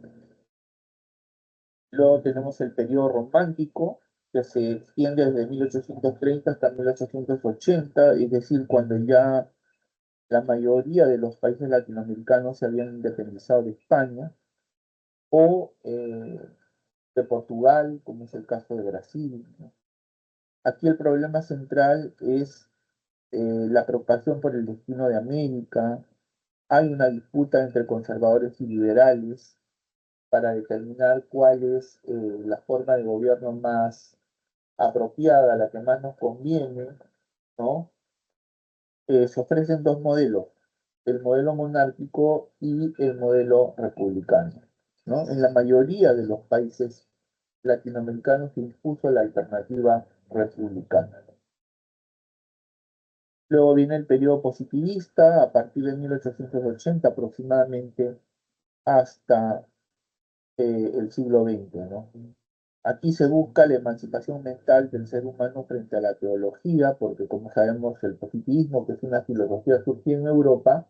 Luego tenemos el periodo romántico, que se extiende desde 1830 hasta 1880, es decir, cuando ya la mayoría de los países latinoamericanos se habían independizado de España, o de Portugal, como es el caso de Brasil, ¿no? Aquí el problema central es la preocupación por el destino de América. Hay una disputa entre conservadores y liberales para determinar cuál es la forma de gobierno más apropiada, la que más nos conviene, ¿no? Se ofrecen dos modelos, el modelo monárquico y el modelo republicano, ¿no? En la mayoría de los países latinoamericanos se impuso la alternativa republicana. Luego viene el periodo positivista, a partir de 1880 aproximadamente hasta el siglo XX, ¿no? Aquí se busca la emancipación mental del ser humano frente a la teología, porque como sabemos el positivismo, que es una filosofía surgida en Europa,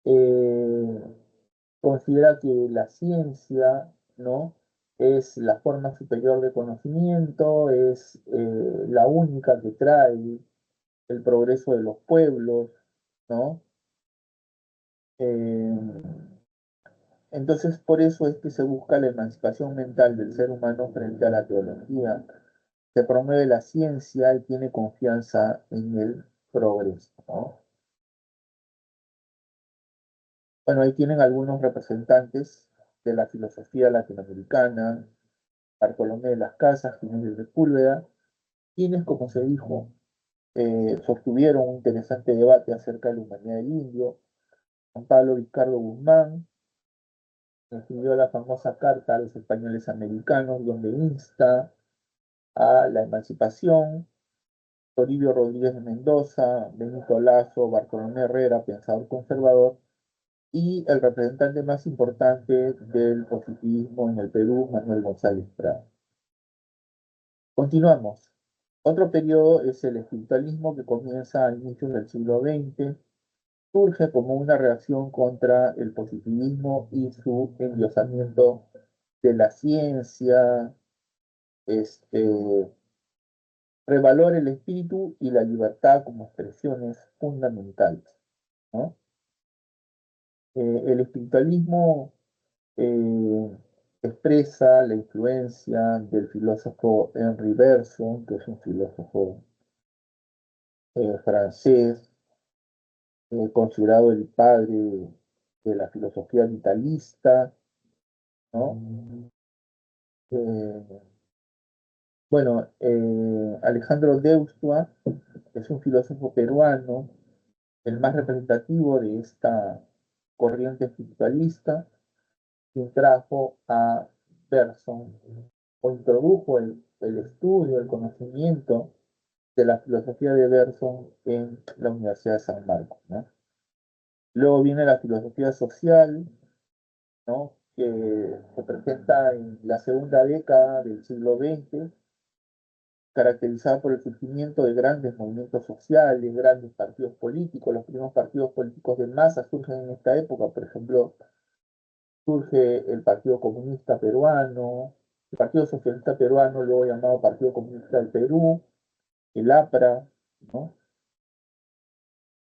eh, considera que la ciencia, ¿no? Es la forma superior de conocimiento, es la única que trae el progreso de los pueblos, ¿no? Eh, entonces, por eso es que se busca la emancipación mental del ser humano frente a la teología. Se promueve la ciencia y tiene confianza en el progreso, ¿no? Bueno, ahí tienen algunos representantes de la filosofía latinoamericana, Bartolomé de las Casas, Jiménez de Sepúlveda, quienes, como se dijo, sostuvieron un interesante debate acerca de la humanidad del indio. Juan Pablo Vizcardo Guzmán escribió la famosa carta a los españoles americanos, donde insta a la emancipación. Toribio Rodríguez de Mendoza, Benito Lazo, Bartolomé Herrera, pensador conservador, y el representante más importante del positivismo en el Perú, Manuel González Prada. Continuamos. Otro periodo es el espiritualismo, que comienza a inicios del siglo XX, surge como una reacción contra el positivismo y su endiosamiento de la ciencia, este, revalora el espíritu y la libertad como expresiones fundamentales, ¿no? El espiritualismo eh, expresa la influencia del filósofo Henri Bergson, que es un filósofo francés, considerado el padre de la filosofía vitalista, ¿no? Eh, bueno, Alejandro Deusto es un filósofo peruano, el más representativo de esta corriente espiritualista, quien trajo a Bergson o introdujo el estudio, el conocimiento de la filosofía de Bergson en la Universidad de San Marcos, ¿no? Luego viene la filosofía social, ¿no? Que se presenta en la segunda década del siglo XX, caracterizada por el surgimiento de grandes movimientos sociales, grandes partidos políticos. Los primeros partidos políticos de masa surgen en esta época, por ejemplo, surge el Partido Comunista Peruano, el Partido Socialista Peruano, luego llamado Partido Comunista del Perú, el APRA, ¿no?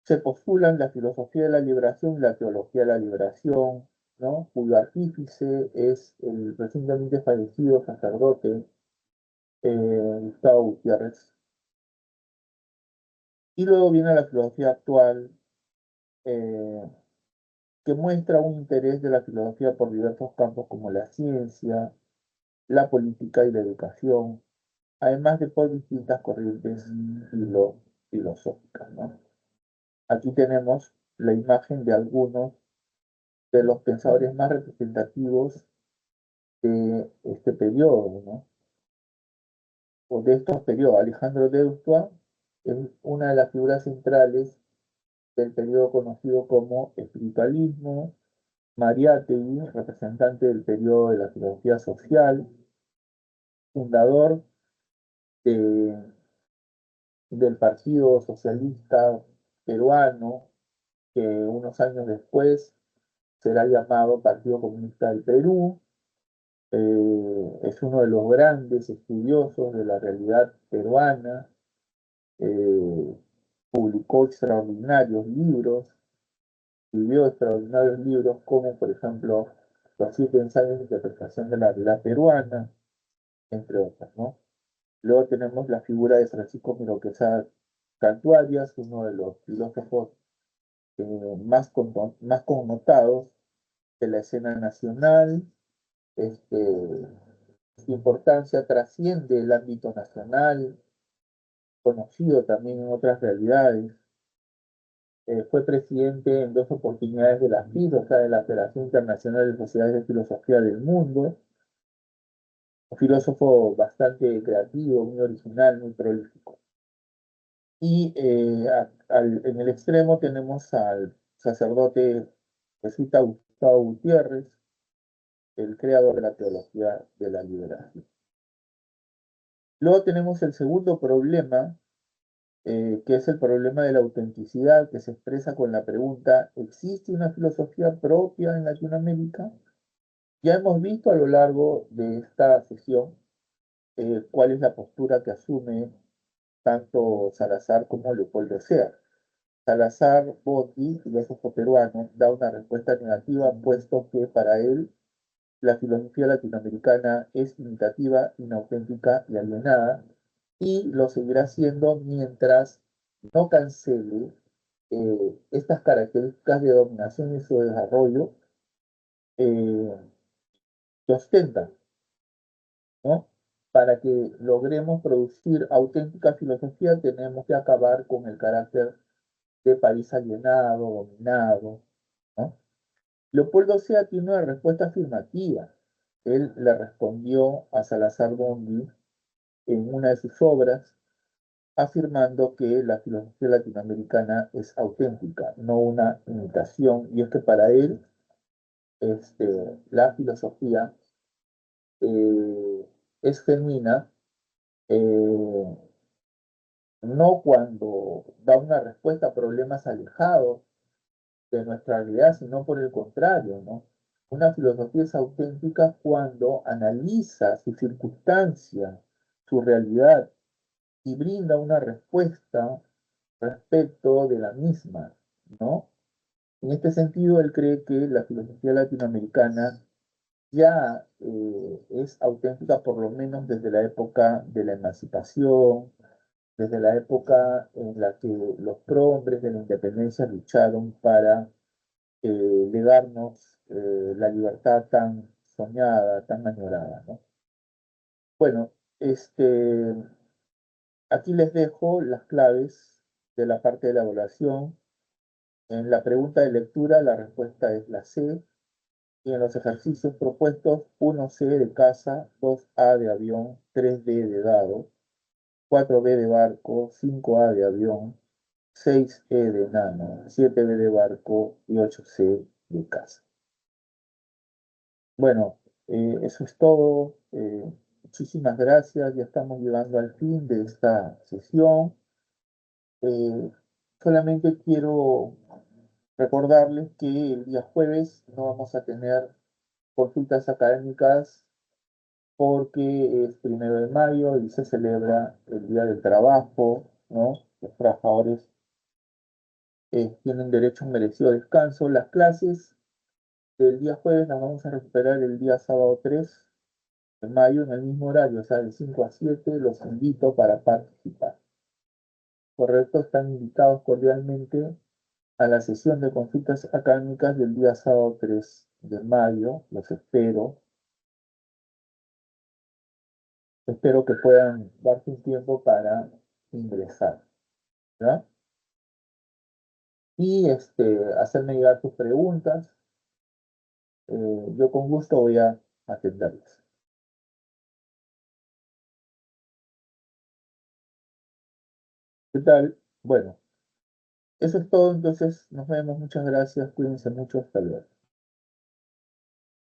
Se postulan la filosofía de la liberación y la teología de la liberación, ¿no? Cuyo artífice es el recientemente fallecido sacerdote Gustavo Gutiérrez. Y luego viene la filosofía actual, eh, que muestra un interés de la filosofía por diversos campos como la ciencia, la política y la educación, además de por distintas corrientes filosóficas, ¿no? Aquí tenemos la imagen de algunos de los pensadores más representativos de este periodo, ¿no? O de estos periodos. Alejandro Deusto es una de las figuras centrales del periodo conocido como espiritualismo, Mariátegui, representante del periodo de la filosofía social, fundador de- del Partido Socialista Peruano, que unos años después será llamado Partido Comunista del Perú. Es uno de los grandes estudiosos de la realidad peruana. eh, Publicó extraordinarios libros, escribió extraordinarios libros como, por ejemplo, Los 7 ensayos de interpretación de la realidad peruana, entre otras, ¿no? Luego tenemos la figura de Francisco Miro Quesada Cantuarias, uno de los filósofos más connotados de la escena nacional. Este, su importancia trasciende el ámbito nacional, conocido también en otras realidades. Fue presidente en 2 oportunidades de la FIS, o sea, de la Federación Internacional de Sociedades de Filosofía del Mundo. Un filósofo bastante creativo, muy original, muy prolífico. Y en el extremo tenemos al sacerdote jesuita Gustavo Gutiérrez, el creador de la teología de la liberación. Luego tenemos el segundo problema, que es el problema de la autenticidad, que se expresa con la pregunta: ¿existe una filosofía propia en Latinoamérica? Ya hemos visto a lo largo de esta sesión cuál es la postura que asume tanto Salazar como Leopoldo Sea. Salazar Botti, filósofo peruano, da una respuesta negativa, puesto que para él la filosofía latinoamericana es imitativa, inauténtica y alienada, y lo seguirá siendo mientras no cancele estas características de dominación y su desarrollo eh, que ostentan, ¿no? Para que logremos producir auténtica filosofía tenemos que acabar con el carácter de país alienado, dominado, ¿no? Leopoldo Sea tiene una respuesta afirmativa. Él le respondió a Salazar Bondi en una de sus obras, afirmando que la filosofía latinoamericana es auténtica, no una imitación, y es que para él la filosofía es genuina, eh, no cuando da una respuesta a problemas alejados de nuestra realidad, sino por el contrario, ¿no? Una filosofía es auténtica cuando analiza su circunstancia, su realidad, y brinda una respuesta respecto de la misma, ¿no? En este sentido, él cree que la filosofía latinoamericana ya es auténtica por lo menos desde la época de la emancipación, desde la época en la que los prohombres de la independencia lucharon para legarnos la libertad tan soñada, tan añorada, ¿no? Bueno, aquí les dejo las claves de la parte de la evaluación. En la pregunta de lectura la respuesta es la C, y en los ejercicios propuestos 1C de casa, 2A de avión, 3D de dado, 4B de barco, 5A de avión, 6E de nano, 7B de barco y 8C de casa. Bueno, eso es todo. Muchísimas gracias. Ya estamos llegando al fin de esta sesión. Eh, Solamente quiero recordarles que el día jueves no vamos a tener consultas académicas porque es 1 de mayo y se celebra el Día del Trabajo, ¿no? Los trabajadores tienen derecho a un merecido descanso. Las clases del día jueves las vamos a recuperar el día sábado 3 de mayo en el mismo horario, o sea, de 5 a 7. Los invito para participar. Correcto, están invitados cordialmente a la sesión de consultas académicas del día sábado 3 de mayo. Los espero. Espero que puedan darse un tiempo para ingresar, ¿ya? Y hacerme llegar tus preguntas. Yo con gusto voy a atenderlas. ¿Qué tal? Bueno, eso es todo. Entonces, nos vemos. Muchas gracias. Cuídense mucho. Hasta luego.